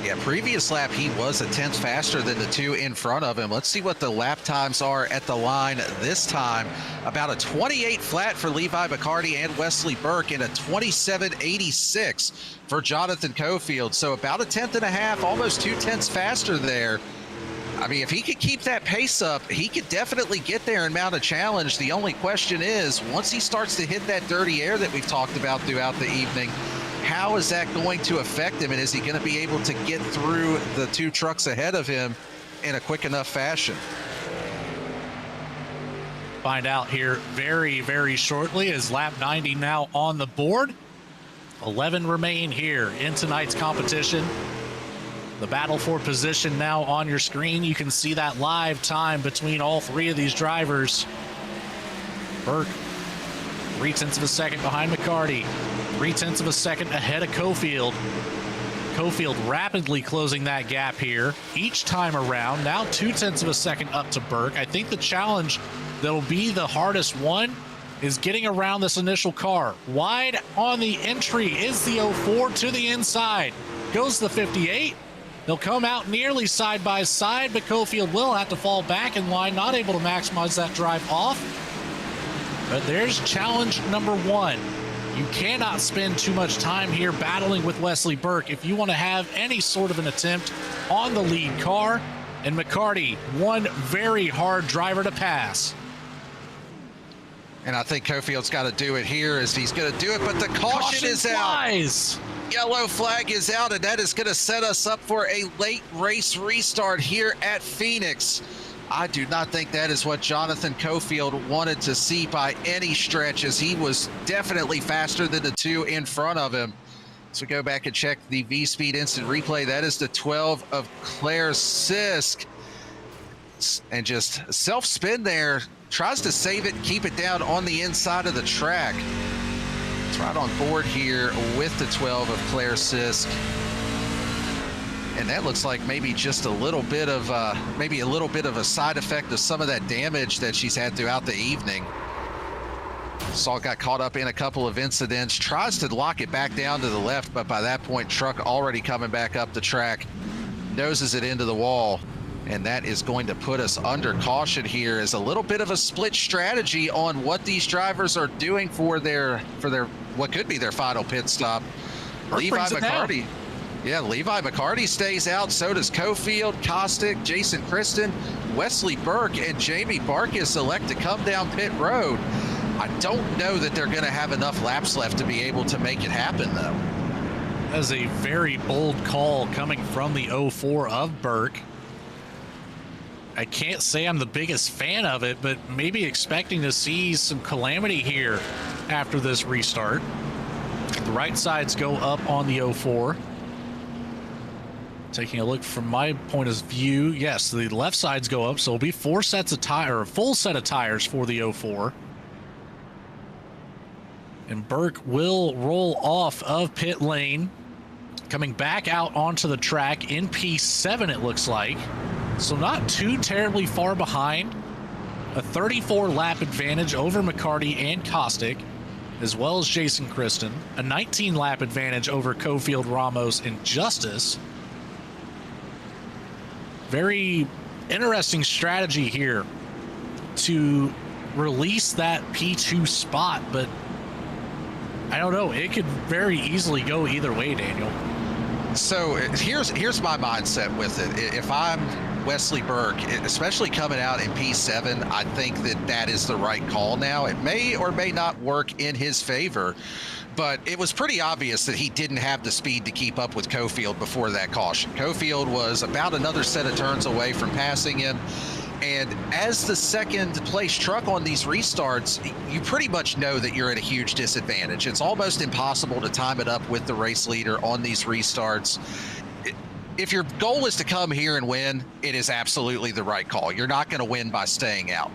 Speaker 4: Yeah, previous lap, he was a tenth faster than the two in front of him. Let's see what the lap times are at the line this time. About a 28 flat for Levi McCarty and Wesley Burke, and a 27.86 for Jonathan Cofield. So about a tenth and a half, almost 2 tenths faster there. I mean, if he could keep that pace up, he could definitely get there and mount a challenge. The only question is, once he starts to hit that dirty air that we've talked about throughout the evening, how is that going to affect him, and is he going to be able to get through the 2 trucks ahead of him in a quick enough fashion?
Speaker 3: Find out here very, very shortly, as lap 90 now on the board. 11 remain here in tonight's competition. The battle for position now on your screen. You can see that live time between all 3 of these drivers. Burke, 0.3 of a second behind McCarty. 0.3 of a second ahead of Cofield. Cofield rapidly closing that gap here each time around. Now 0.2 of a second up to Burke. I think the challenge that'll be the hardest one is getting around this initial car. Wide on the entry is the 04 to the inside. Goes the 58. They'll come out nearly side by side, but Cofield will have to fall back in line, not able to maximize that drive off. But there's challenge number 1. You cannot spend too much time here battling with Wesley Burke if you want to have any sort of an attempt on the lead car. And McCarty, one very hard driver to pass.
Speaker 4: And I think Cofield's got to do it here, as he's going to do it, but the caution is
Speaker 3: flies.
Speaker 4: out. Yellow flag is out, and that is going to set us up for a late race restart here at Phoenix. I do not think that is what Jonathan Cofield wanted to see by any stretch, as he was definitely faster than the 2 in front of him. So go back and check the V-Speed instant replay. That is the 12 of Claire Sisk. And just self-spin there. Tries to save it, keep it down on the inside of the track. It's right on board here with the 12 of Claire Sisk. And that looks like maybe just a little bit of a side effect of some of that damage that she's had throughout the evening. Saul got caught up in a couple of incidents, tries to lock it back down to the left, but by that point, truck already coming back up the track, noses it into the wall. And that is going to put us under caution here, as a little bit of a split strategy on what these drivers are doing for their what could be their final pit stop.
Speaker 3: Burke brings it down.
Speaker 4: Yeah, Levi McCarty stays out. So does Cofield, Kostick, Jason Kristen, Wesley Burke, and Jamie Barkis elect to come down pit road. I don't know that they're going to have enough laps left to be able to make it happen, though.
Speaker 3: That is a very bold call coming from the 04 of Burke. I can't say I'm the biggest fan of it, but maybe expecting to see some calamity here after this restart. The right sides go up on the 04. Taking a look from my point of view, yes, the left sides go up, so it'll be four sets of tire, or a full set of tires for the 04. And Burke will roll off of pit lane, coming back out onto the track in P7, it looks like. So not too terribly far behind. A 34 lap advantage over McCarty and Kostick, as well as Jason Kristen. A 19 lap advantage over Cofield, Ramos, and Justice. Very interesting strategy here to release that P2 spot, but I don't know. It could very easily go either way, Daniel.
Speaker 4: So here's my mindset with it. If I'm Wesley Burke, especially coming out in P7, I think that is the right call now. It may or may not work in his favor, but it was pretty obvious that he didn't have the speed to keep up with Cofield before that caution. Cofield was about another set of turns away from passing him. And as the second place truck on these restarts, you pretty much know that you're at a huge disadvantage. It's almost impossible to time it up with the race leader on these restarts. If your goal is to come here and win, it is absolutely the right call. You're not going to win by staying out.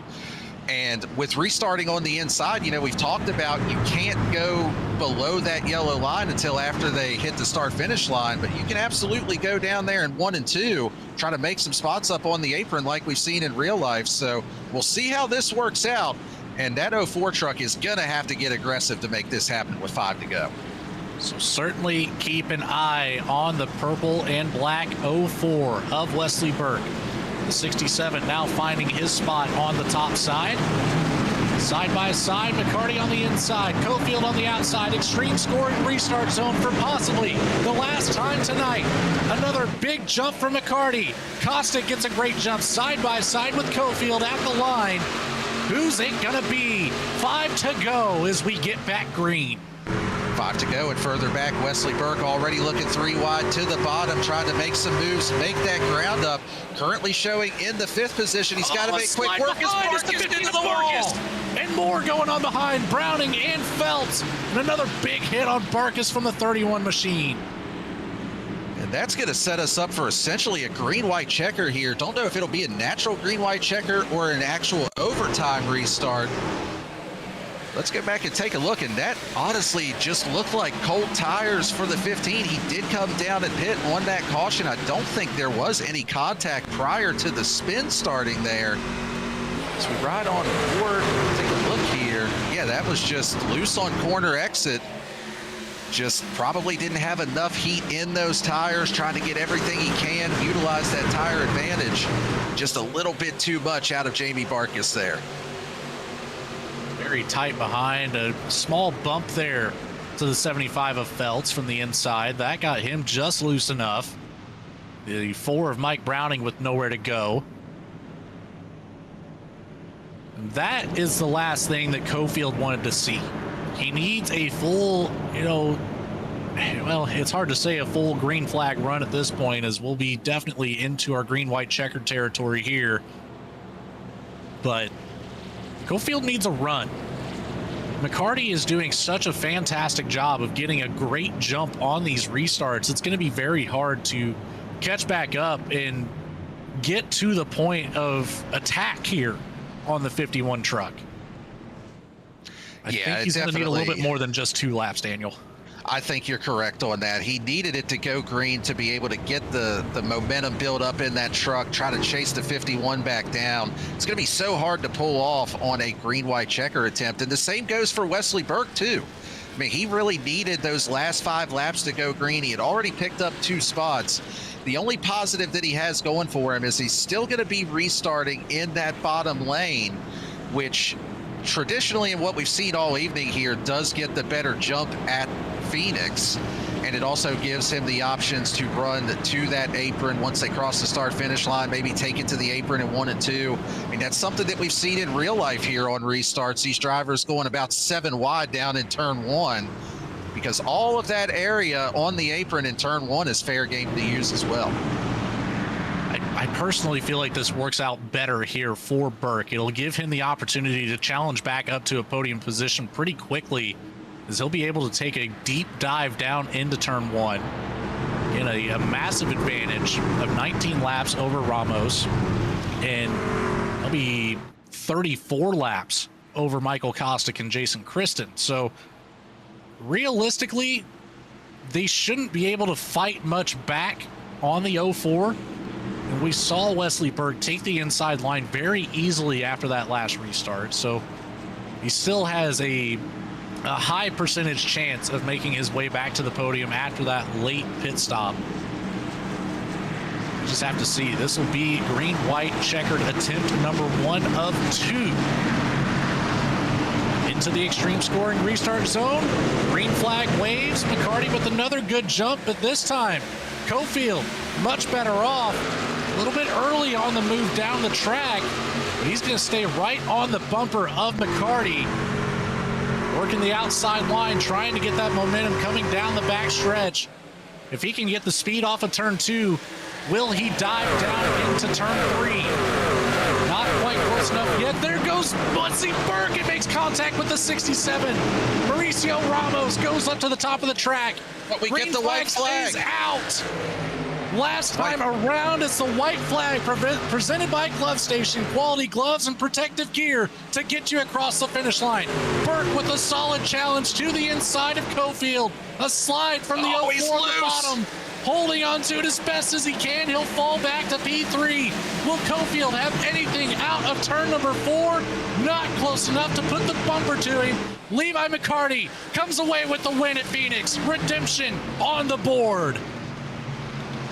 Speaker 4: And with restarting on the inside, you know, we've talked about you can't go below that yellow line until after they hit the start-finish line, but you can absolutely go down there in 1 and 2, try to make some spots up on the apron like we've seen in real life. So we'll see how this works out. And that 04 truck is going to have to get aggressive to make this happen with 5 to go.
Speaker 3: So certainly keep an eye on the purple and black 04 of Wesley Burke. The 67 now finding his spot on the top side. Side by side, McCarty on the inside, Cofield on the outside. Extreme scoring restart zone for possibly the last time tonight. Another big jump for McCarty. Kostick gets a great jump side by side with Cofield at the line. Who's it gonna be? 5 to go as we get back green.
Speaker 4: 5 to go, and further back, Wesley Burke already looking 3 wide to the bottom, trying to make some moves, make that ground up. Currently showing in the 5th position. He's got to make quick work as Barkis into the wall.
Speaker 3: And more going on behind Browning and Phelps. And another big hit on Barkis from the 31 machine.
Speaker 4: And that's going to set us up for essentially a green-white checker here. Don't know if it'll be a natural green-white checker or an actual overtime restart. Let's go back and take a look, and that honestly just looked like cold tires for the 15. He did come down and pit on that caution. I don't think there was any contact prior to the spin starting there. As we ride on board, take a look here. Yeah, that was just loose on corner exit. Just probably didn't have enough heat in those tires, trying to get everything he can, utilize that tire advantage. Just a little bit too much out of Jamie Barkis there.
Speaker 3: Very tight behind, a small bump there to the 75 of Phelps from the inside. That got him just loose enough. The 4 of Mike Browning with nowhere to go. And that is the last thing that Cofield wanted to see. He needs a full, well, it's hard to say a full green flag run at this point, as we'll be definitely into our green-white checkered territory here. But Cofield needs a run. McCarty is doing such a fantastic job of getting a great jump on these restarts. It's going to be very hard to catch back up and get to the point of attack here on the 51 truck. I think he's going to need a little bit more than just 2 laps, Daniel.
Speaker 4: I think you're correct on that. He needed it to go green to be able to get the momentum build up in that truck, try to chase the 51 back down. It's going to be so hard to pull off on a green-white checker attempt. And the same goes for Wesley Burke, too. I mean, he really needed those last 5 laps to go green. He had already picked up 2 spots. The only positive that he has going for him is he's still going to be restarting in that bottom lane, which traditionally, and what we've seen all evening here, does get the better jump at Phoenix. and it also gives him the options to run to that apron once they cross the start-finish line, maybe take it to the apron in 1 and 2. I mean, that's something that we've seen in real life here on restarts. These drivers going about 7 wide down in turn 1, because all of that area on the apron in turn 1 is fair game to use as well.
Speaker 3: I personally feel like this works out better here for Burke. It'll give him the opportunity to challenge back up to a podium position pretty quickly, as he'll be able to take a deep dive down into turn 1 in a massive advantage of 19 laps over Ramos, and he'll be 34 laps over Michael Kostick and Jason Kristen. So realistically, they shouldn't be able to fight much back on the 04. And we saw Wesley Burke take the inside line very easily after that last restart. So he still has a high percentage chance of making his way back to the podium after that late pit stop. We just have to see. This will be green-white checkered attempt number 1 of 2. Into the extreme scoring restart zone. Green flag waves. McCarty with another good jump, but this time Cofield much better off. A little bit early on the move down the track. He's going to stay right on the bumper of McCarty. Working the outside line, trying to get that momentum coming down the back stretch. If he can get the speed off of turn 2, will he dive down into turn 3? Not quite close enough yet. There goes Wesley Burke. It makes contact with the 67. Mauricio Ramos goes up to the top of the track.
Speaker 4: But we get the white flag.
Speaker 3: Is out. Last time around, it's the white flag presented by Glove Station. Quality gloves and protective gear to get you across the finish line. Burke with a solid challenge to the inside of Cofield. A slide from the 04 at the bottom. Holding on to it as best as he can. He'll fall back to P3. Will Cofield have anything out of turn number 4? Not close enough to put the bumper to him. Levi McCarty comes away with the win at Phoenix. Redemption on the board.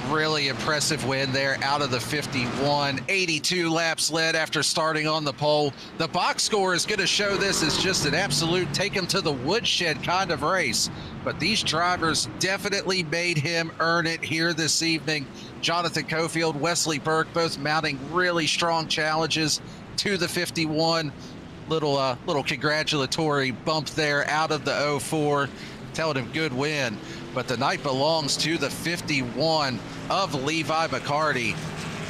Speaker 4: Really impressive win there out of the 51. 82 laps led after starting on the pole. The box score is going to show this as just an absolute take him to the woodshed kind of race. But these drivers definitely made him earn it here this evening. Jonathan Cofield, Wesley Burke, both mounting really strong challenges to the 51. Little congratulatory bump there out of the 04, telling him good win. But the night belongs to the 51 of Levi McCarty.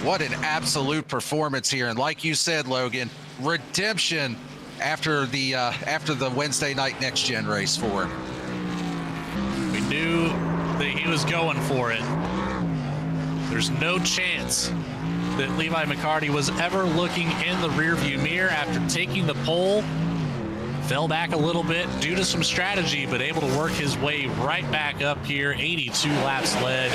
Speaker 4: What an absolute performance here. And like you said, Logan, redemption after the Wednesday night next gen race for him.
Speaker 3: We knew that he was going for it. There's no chance that Levi McCarty was ever looking in the rearview mirror after taking the pole. Fell back a little bit due to some strategy, but able to work his way right back up here. 82 laps led.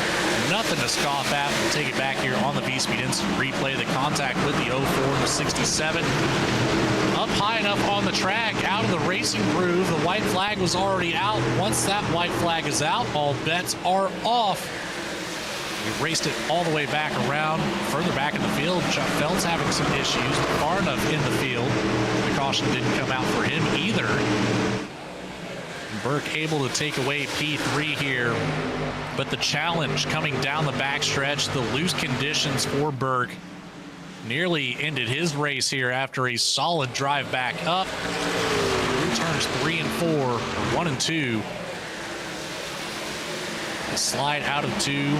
Speaker 3: Nothing to scoff at. We'll take it back here on the V-Speed Instant Replay. The contact with the 04 and the 67. Up high enough on the track, out of the racing groove. The white flag was already out. Once that white flag is out, all bets are off. We raced it all the way back around, further back in the field. Chuck Feld's having some issues, far enough in the field. The caution didn't come out for him either. Burke able to take away P3 here, but the challenge coming down the backstretch, the loose conditions for Burke nearly ended his race here after a solid drive back up. Through turns 3 and 4, or 1 and 2. A slide out of 2.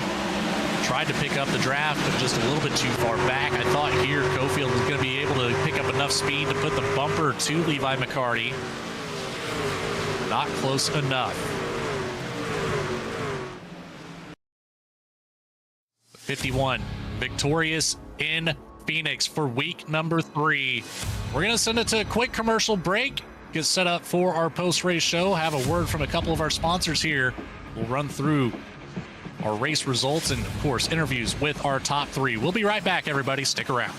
Speaker 3: Tried to pick up the draft, but just a little bit too far back. I thought here Cofield was going to be able to pick up enough speed to put the bumper to Levi McCarty. Not close enough. 51, victorious in Phoenix for week number 3. We're going to send it to a quick commercial break, get set up for our post-race show, have a word from a couple of our sponsors here. We'll run through our race results and, of course, interviews with our top 3. We'll be right back, everybody. Stick around.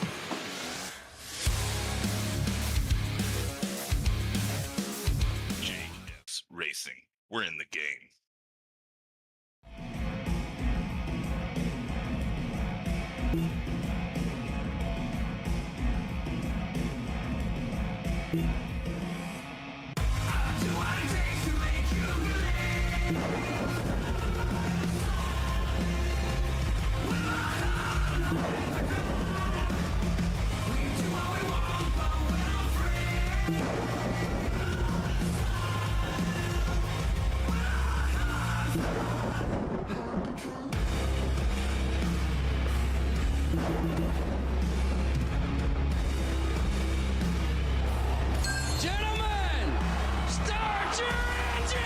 Speaker 5: JS Racing. We're in the game.
Speaker 6: Gentlemen, start your engine!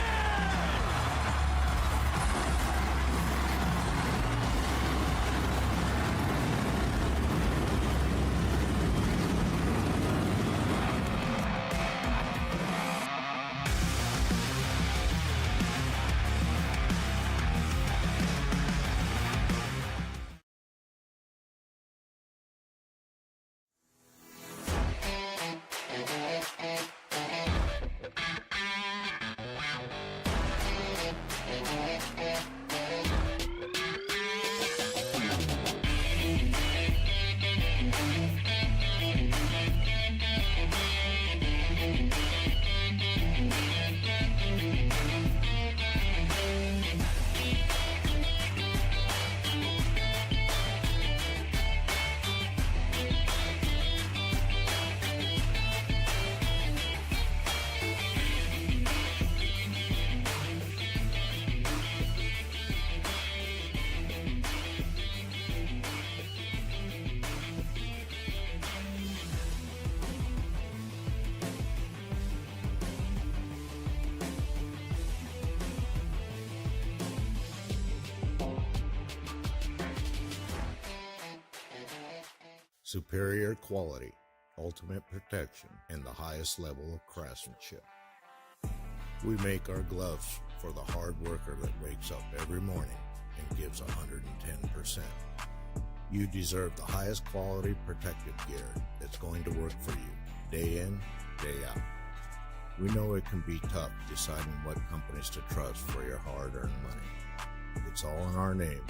Speaker 1: Superior quality, ultimate protection, and the highest level of craftsmanship. We make our gloves for the hard worker that wakes up every morning and gives 110%. You deserve the highest quality protective gear that's going to work for you, day in, day out. We know it can be tough deciding what companies to trust for your hard-earned money. It's all in our name.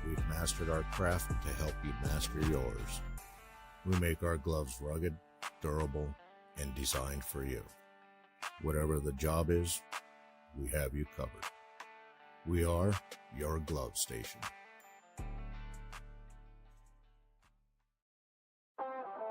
Speaker 1: We've mastered our craft to help you master yours. We make our gloves rugged, durable, and designed for you. Whatever the job is, we have you covered. We are your glove station.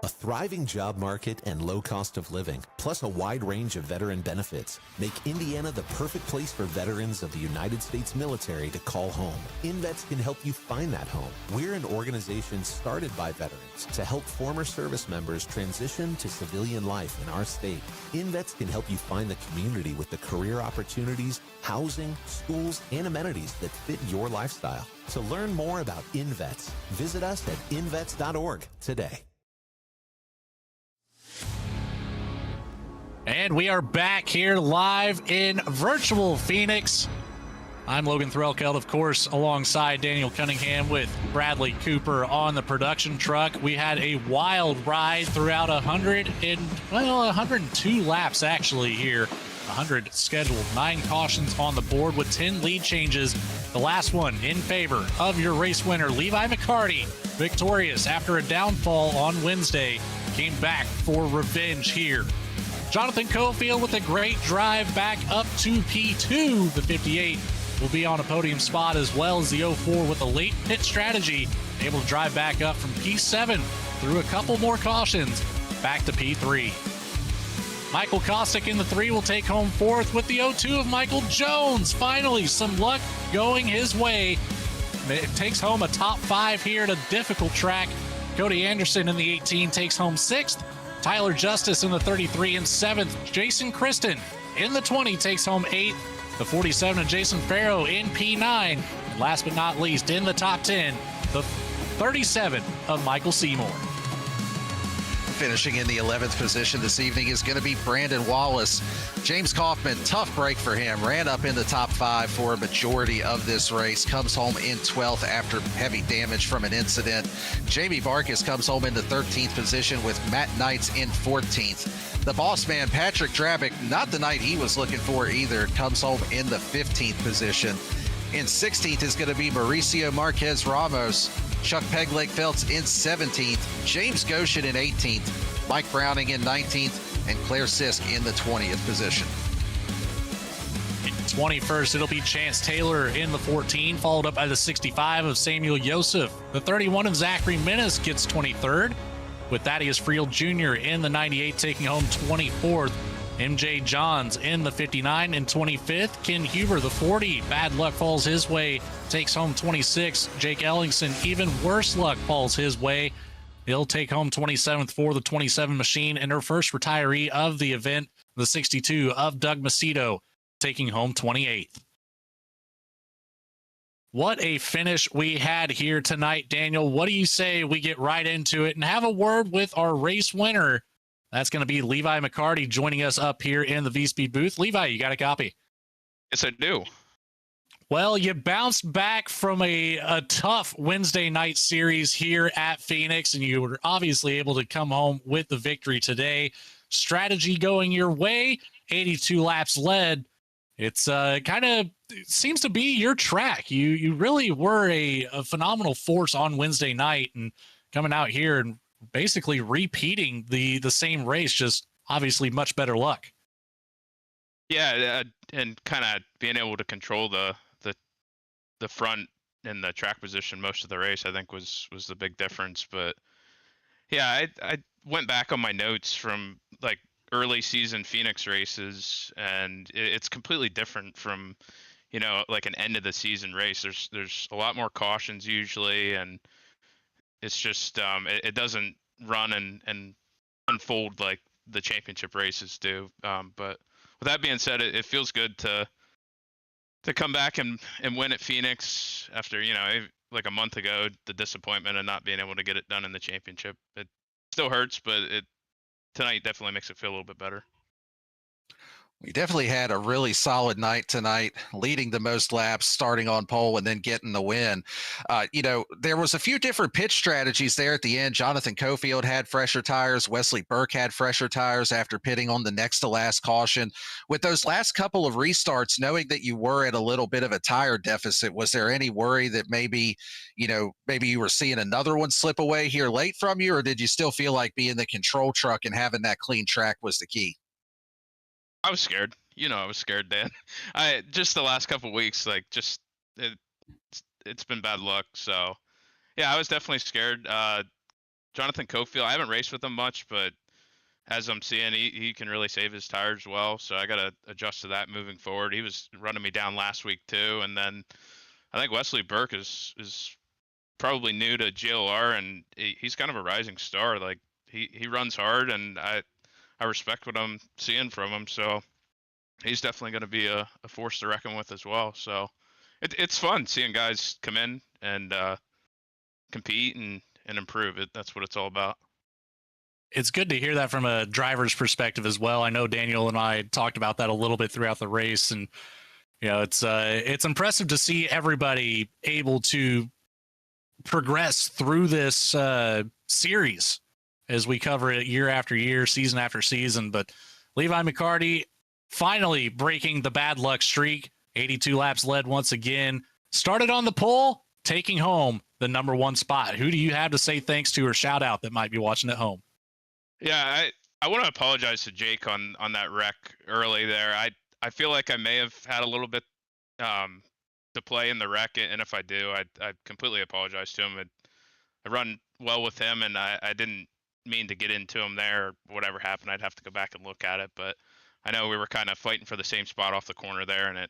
Speaker 2: A thriving job market and low cost of living, plus a wide range of veteran benefits, make Indiana the perfect place for veterans of the United States military to call home. InVets can help you find that home. We're an organization started by veterans to help former service members transition to civilian life in our state. InVets can help you find the community with the career opportunities, housing, schools, and amenities that fit your lifestyle. To learn more about InVets, visit us at invets.org today.
Speaker 3: And we are back here live in virtual Phoenix. I'm Logan Threlkeld, of course, alongside Daniel Cunningham with Bradley Cooper on the production truck. We had a wild ride throughout 102 laps actually here. 100 scheduled, 9 cautions on the board with 10 lead changes. The last one in favor of your race winner, Levi McCarty, victorious after a downfall on Wednesday, came back for revenge here. Jonathan Cofield with a great drive back up to P2. The 58 will be on a podium spot, as well as the 04 with a late pit strategy, able to drive back up from P7 through a couple more cautions back to P3. Michael Kostick in the 3 will take home 4th with the 02 of Michael Jones. Finally, some luck going his way. It takes home a top 5 here at a difficult track. Cody Anderson in the 18 takes home 6th. Tyler Justice in the 33 and 7th. Jason Kristen in the 20 takes home 8th. The 47 of Jason Farrow in P9. And last but not least, in the top 10, the 37 of Michael Seymour.
Speaker 4: Finishing in the 11th position this evening is going to be Brandon Wallace. James Kaufman, tough break for him, ran up in the top 5 for a majority of this race, comes home in 12th after heavy damage from an incident. Jamie Barkis comes home in the 13th position with Matt Knights in 14th. The boss man, Patrick Drabick, not the night he was looking for either, comes home in the 15th position. In 16th is going to be Mauricio Marquez Ramos. Chuck Peglake Phelps in 17th, James Goshen in 18th, Mike Browning in 19th, and Claire Sisk in the 20th position.
Speaker 3: 21st, it'll be Chance Taylor in the 14, followed up by the 65 of Samuel Yosef. The 31 of Zachary Minnis gets 23rd, with Thaddeus Friel Jr. in the 98 taking home 24th. MJ Johns in the 59 and 25th. Ken Huber, the 40. Bad luck falls his way, takes home 26. Jake Ellingson, even worse luck falls his way. He'll take home 27th for the 27 machine, and her first retiree of the event, the 62 of Doug Macedo, taking home 28th. What a finish we had here tonight, Daniel. What do you say we get right into it and have a word with our race winner? That's going to be Levi McCarty joining us up here in the V-Speed booth. Levi, you got a copy?
Speaker 7: Yes, I do.
Speaker 3: Well, you bounced back from a tough Wednesday night series here at Phoenix, and you were obviously able to come home with the victory today. Strategy going your way, 82 laps led. It's seems to be your track. You really were a phenomenal force on Wednesday night, and coming out here and basically repeating the same race, just obviously much better luck.
Speaker 7: Yeah, and kind of being able to control the front and the track position most of the race, I think was the big difference. But yeah, I went back on my notes from like early season Phoenix races, and it's completely different from, you know, like an end of the season race. There's a lot more cautions usually, and it's just it doesn't run and unfold like the championship races do. But with that being said, it feels good to come back and win at Phoenix after, you know, like a month ago, the disappointment of not being able to get it done in the championship. It still hurts, but tonight definitely makes it feel a little bit better.
Speaker 4: We definitely had a really solid night tonight, leading the most laps, starting on pole, and then getting the win. You know, there was a few different pitch strategies there at the end. Jonathan Cofield had fresher tires. Wesley Burke had fresher tires after pitting on the next to last caution. With those last couple of restarts, knowing that you were at a little bit of a tire deficit, was there any worry that maybe you were seeing another one slip away here late from you, or did you still feel like being the control truck and having that clean track was the key?
Speaker 7: I was scared. You know, I was scared, Dan. Just the last couple of weeks, like it's been bad luck. So yeah, I was definitely scared. Jonathan Cofield, I haven't raced with him much, but as I'm seeing, he can really save his tires well. So I got to adjust to that moving forward. He was running me down last week too. And then I think Wesley Burke is probably new to GLR, and he's kind of a rising star. Like he runs hard, and I respect what I'm seeing from him. So he's definitely going to be a force to reckon with as well. So it's fun seeing guys come in and compete and improve. That's what it's all about.
Speaker 3: It's good to hear that from a driver's perspective as well. I know Daniel and I talked about that a little bit throughout the race, and you know, it's impressive to see everybody able to progress through this series as we cover it year after year, season after season. But Levi McCarty finally breaking the bad luck streak. 82 laps led once again. Started on the pole, taking home the number one spot. Who do you have to say thanks to or shout out that might be watching at home?
Speaker 7: Yeah, I want to apologize to Jake on that wreck early there. I feel like I may have had a little bit to play in the wreck, and if I do, I completely apologize to him. I run well with him, and I didn't mean to get into him there. Or whatever happened, I'd have to go back and look at it. But I know we were kind of fighting for the same spot off the corner there, and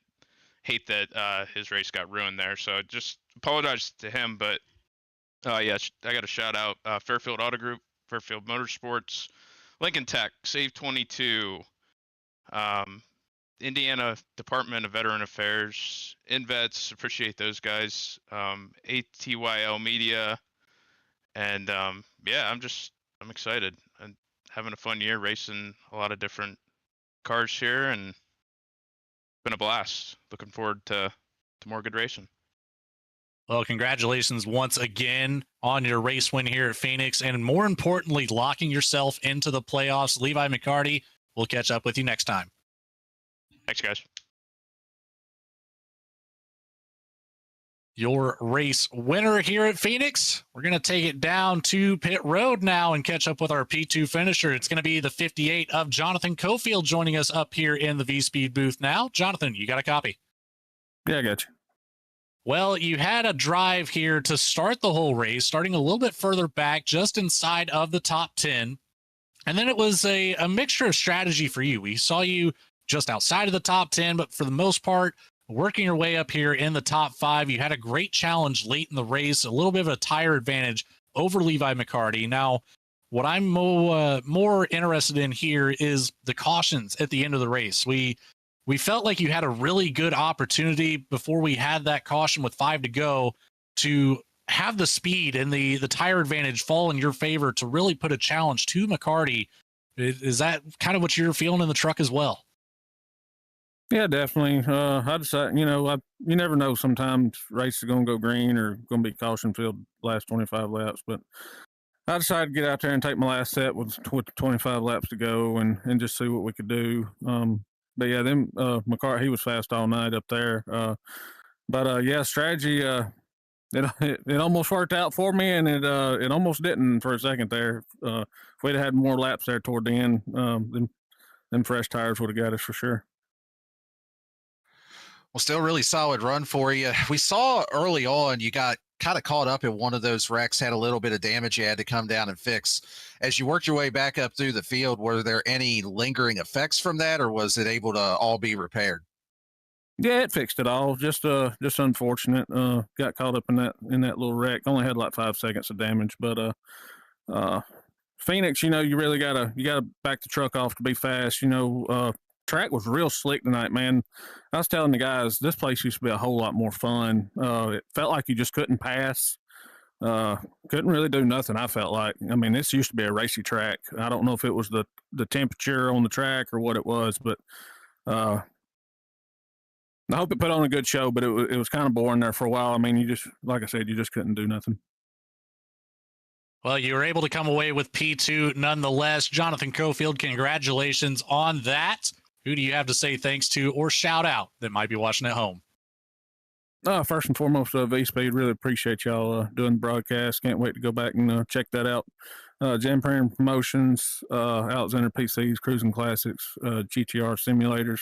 Speaker 7: hate that his race got ruined there. So just apologize to him. But yeah, I got to shout out Fairfield Auto Group, Fairfield Motorsports, Lincoln Tech, SAVE22, Indiana Department of Veteran Affairs, InVets, appreciate those guys, ATYL Media, and yeah, I'm excited and having a fun year racing a lot of different cars here, and it's been a blast. Looking forward to more good racing.
Speaker 3: Well, congratulations once again on your race win here at Phoenix, and more importantly, locking yourself into the playoffs. Levi McCarty, we'll catch up with you next time.
Speaker 7: Thanks, guys.
Speaker 3: your race winner here at Phoenix. We're going to take it down to pit road now and catch up with our P2 finisher. It's going to be the 58 of Jonathan Cofield joining us up here in the V-Speed booth now. Jonathan, you got a copy?
Speaker 8: Yeah, I got you.
Speaker 3: Well, you had a drive here to start the whole race, starting a little bit further back, just inside of the top 10. And then it was a mixture of strategy for you. We saw you just outside of the top 10, but for the most part, working your way up here in the top 5. You had a great challenge late in the race, a little bit of a tire advantage over Levi McCarty. Now, what I'm more interested in here is the cautions at the end of the race. We felt like you had a really good opportunity before we had that caution with 5 to go to have the speed and the tire advantage fall in your favor to really put a challenge to McCarty. Is that kind of what you're feeling in the truck as well?
Speaker 8: Yeah, definitely. I decided, you never know. Sometimes races are going to go green or going to be caution filled last 25 laps. But I decided to get out there and take my last set with 25 laps to go and just see what we could do. But yeah, then McCarty, he was fast all night up there. But yeah, strategy. It almost worked out for me, and it almost didn't for a second there. If we'd had more laps there toward the end, then fresh tires would have got us for sure.
Speaker 4: Well, still really solid run for you. We saw early on you got kind of caught up in one of those wrecks, had a little bit of damage you had to come down and fix. As you worked your way back up through the field, were there any lingering effects from that, or was it able to all be repaired?
Speaker 8: Yeah, it fixed it all. Just unfortunate. Got caught up in that little wreck. Only had like 5 seconds of damage, but Phoenix, you really gotta back the truck off to be fast. Track was real slick tonight, man. I was telling the guys this place used to be a whole lot more fun. It felt like you just couldn't pass. Couldn't really do nothing. I felt like. I mean, this used to be a racy track. I don't know if it was the temperature on the track or what it was, but I hope it put on a good show, but it was kind of boring there for a while. I mean, like I said, you just couldn't do nothing.
Speaker 3: Well, you were able to come away with P2 nonetheless. Jonathan Cofield, congratulations on that. Who do you have to say thanks to or shout out that might be watching at home?
Speaker 8: First and foremost, V-Speed, really appreciate y'all doing the broadcast. Can't wait to go back and check that out. Jam Prairie Promotions, Alexander PCs, Cruising Classics, GTR Simulators.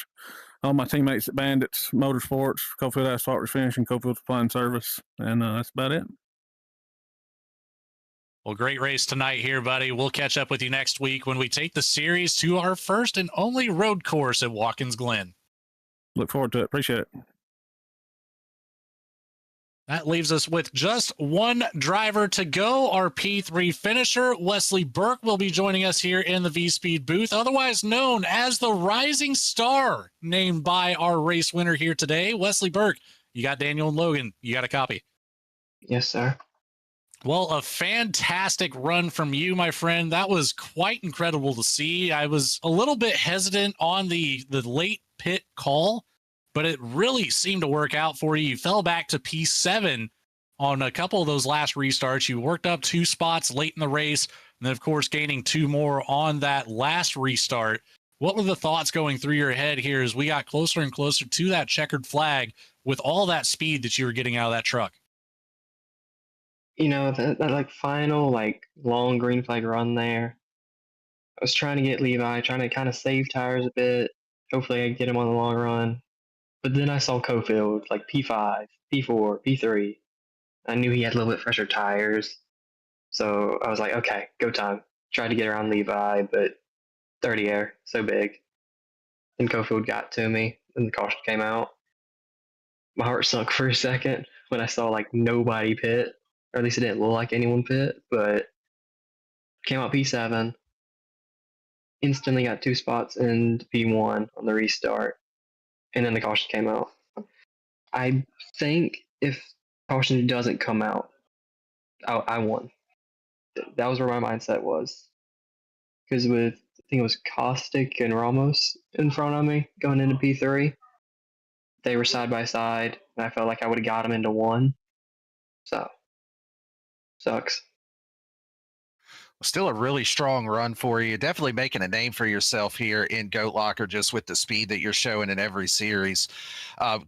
Speaker 8: All my teammates at Bandits Motorsports, Cofield Asphalt Refinish, and Cofield Supply and Service. And that's about it.
Speaker 3: Well, great race tonight here, buddy. We'll catch up with you next week when we take the series to our first and only road course at Watkins Glen.
Speaker 8: Look forward to it. Appreciate it.
Speaker 3: That leaves us with just one driver to go. Our P3 finisher, Wesley Burke, will be joining us here in the V-Speed booth, otherwise known as the Rising Star, named by our race winner here today. Wesley Burke, you got Daniel and Logan. You got a copy?
Speaker 9: Yes, sir.
Speaker 3: Well, a fantastic run from you, my friend. That was quite incredible to see. I was a little bit hesitant on the late pit call, but it really seemed to work out for you. You fell back to P7 on a couple of those last restarts. You worked up 2 spots late in the race, and then, of course, gaining 2 more on that last restart. What were the thoughts going through your head here as we got closer and closer to that checkered flag with all that speed that you were getting out of that truck?
Speaker 9: That like final long green flag run there. I was trying to get Levi, trying to kind of save tires a bit. Hopefully I could get him on the long run. But then I saw Cofield like P5, P4, P3. I knew he had a little bit fresher tires. So I was like, okay, go time. Tried to get around Levi, but 30 air, so big. Then Cofield got to me, and the caution came out. My heart sunk for a second when I saw like nobody pit. Or at least it didn't look like anyone pit, but came out P7. Instantly got 2 spots in P1 on the restart. And then the caution came out. I think if caution doesn't come out, I won. That was where my mindset was. Because with, I think it was Caustic and Ramos in front of me going into P3. They were side by side, and I felt like I would have got them into 1. So, sucks.
Speaker 4: Still a really strong run for you. Definitely making a name for yourself here in Goat Locker, just with the speed that you're showing in every series.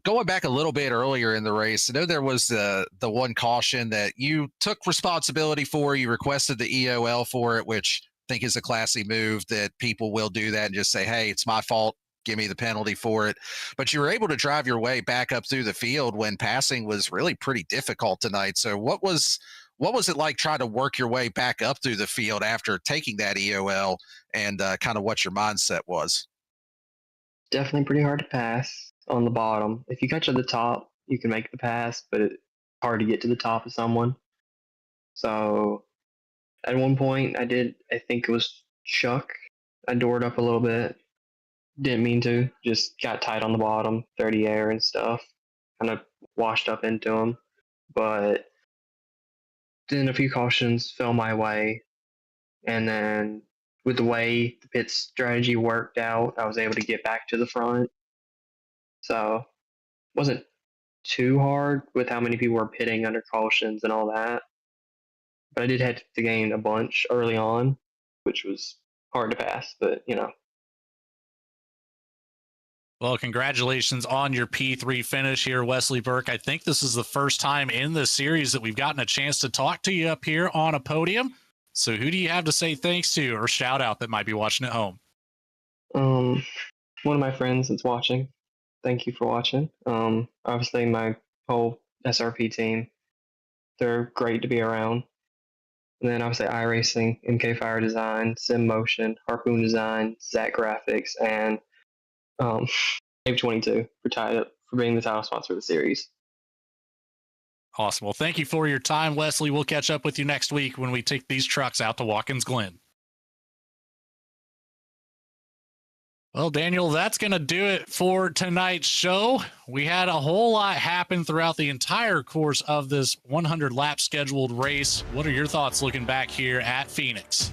Speaker 4: Going back a little bit earlier in the race, I know there was the one caution that you took responsibility for. You requested the EOL for it, which I think is a classy move that people will do that and just say, hey, it's my fault. Give me the penalty for it. But you were able to drive your way back up through the field when passing was really pretty difficult tonight. So what was it like trying to work your way back up through the field after taking that EOL, and kind of what your mindset was?
Speaker 9: Definitely pretty hard to pass on the bottom. If you catch at the top, you can make the pass, but it's hard to get to the top of someone. So at one point, I think it was Chuck. I doored up a little bit. Didn't mean to, just got tight on the bottom, 30 air and stuff. Kind of washed up into him. But then a few cautions fell my way. And then with the way the pit strategy worked out, I was able to get back to the front. So it wasn't too hard with how many people were pitting under cautions and all that. But I did have to gain a bunch early on, which was hard to pass, but
Speaker 3: Well, congratulations on your P3 finish here, Wesley Burke. I think this is the first time in this series that we've gotten a chance to talk to you up here on a podium. So who do you have to say thanks to or shout out that might be watching at home?
Speaker 9: one of my friends that's watching. Thank you for watching. Obviously my whole SRP team. They're great to be around. And then obviously iRacing, MK Fire Design, Sim Motion, Harpoon Design, Zach Graphics, and SAVE22 for being the title sponsor of the series.
Speaker 3: Awesome. Well, thank you for your time, Wesley. We'll catch up with you next week when we take these trucks out to Watkins Glen. Well, Daniel, that's going to do it for tonight's show. We had a whole lot happen throughout the entire course of this 100-lap scheduled race. What are your thoughts looking back here at Phoenix?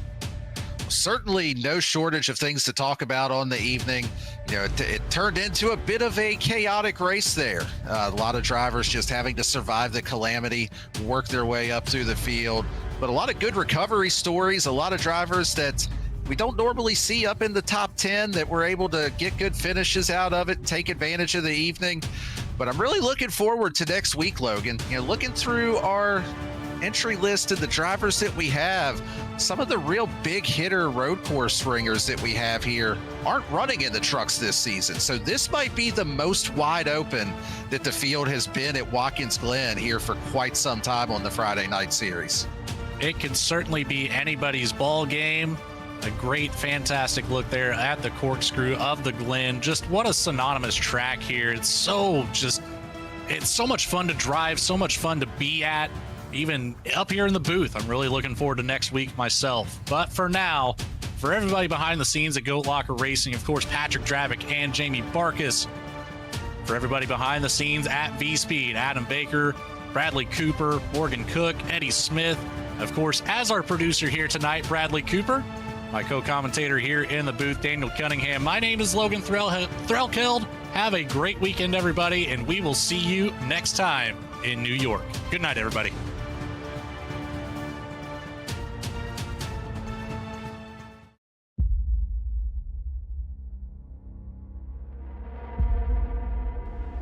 Speaker 4: Certainly no shortage of things to talk about on the evening. It turned into a bit of a chaotic race there. A lot of drivers just having to survive the calamity, work their way up through the field. But a lot of good recovery stories, a lot of drivers that we don't normally see up in the top 10 that were able to get good finishes out of it, take advantage of the evening. But I'm really looking forward to next week, Logan. Looking through our entry list of the drivers that we have, some of the real big hitter road course ringers that we have here aren't running in the trucks this season. So this might be the most wide open that the field has been at Watkins Glen here for quite some time on the Friday night series.
Speaker 3: It can certainly be anybody's ball game. A great, fantastic look there at the corkscrew of the Glen. Just what a synonymous track here. It's so much fun to drive, so much fun to be at. Even up here in the booth, I'm really looking forward to next week myself. But for now, for everybody behind the scenes at Goat Locker Racing, of course, Patrick Dravick and Jamie Barkus. For everybody behind the scenes at V-Speed, Adam Baker, Bradley Cooper, Morgan Cook, Eddie Smith. Of course, as our producer here tonight, Bradley Cooper. My co-commentator here in the booth, Daniel Cunningham. My name is Logan Threlkeld. Have a great weekend, everybody, and we will see you next time in New York. Good night, everybody.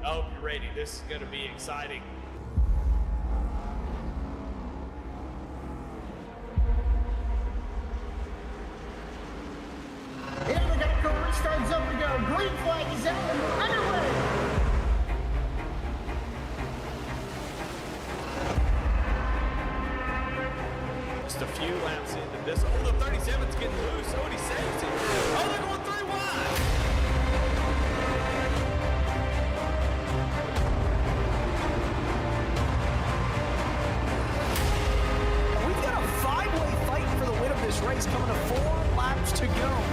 Speaker 6: I hope you're ready. This is going to be exciting.
Speaker 10: Here we go, car starts up to go. Green flag is out and we're underway.
Speaker 6: Just a few laps into this. Oh, the 37's getting loose. Oh, and he saves it. Oh, they're going 3 wide.
Speaker 10: We've got a 5-way fight for the win of this race coming to 4 laps to go.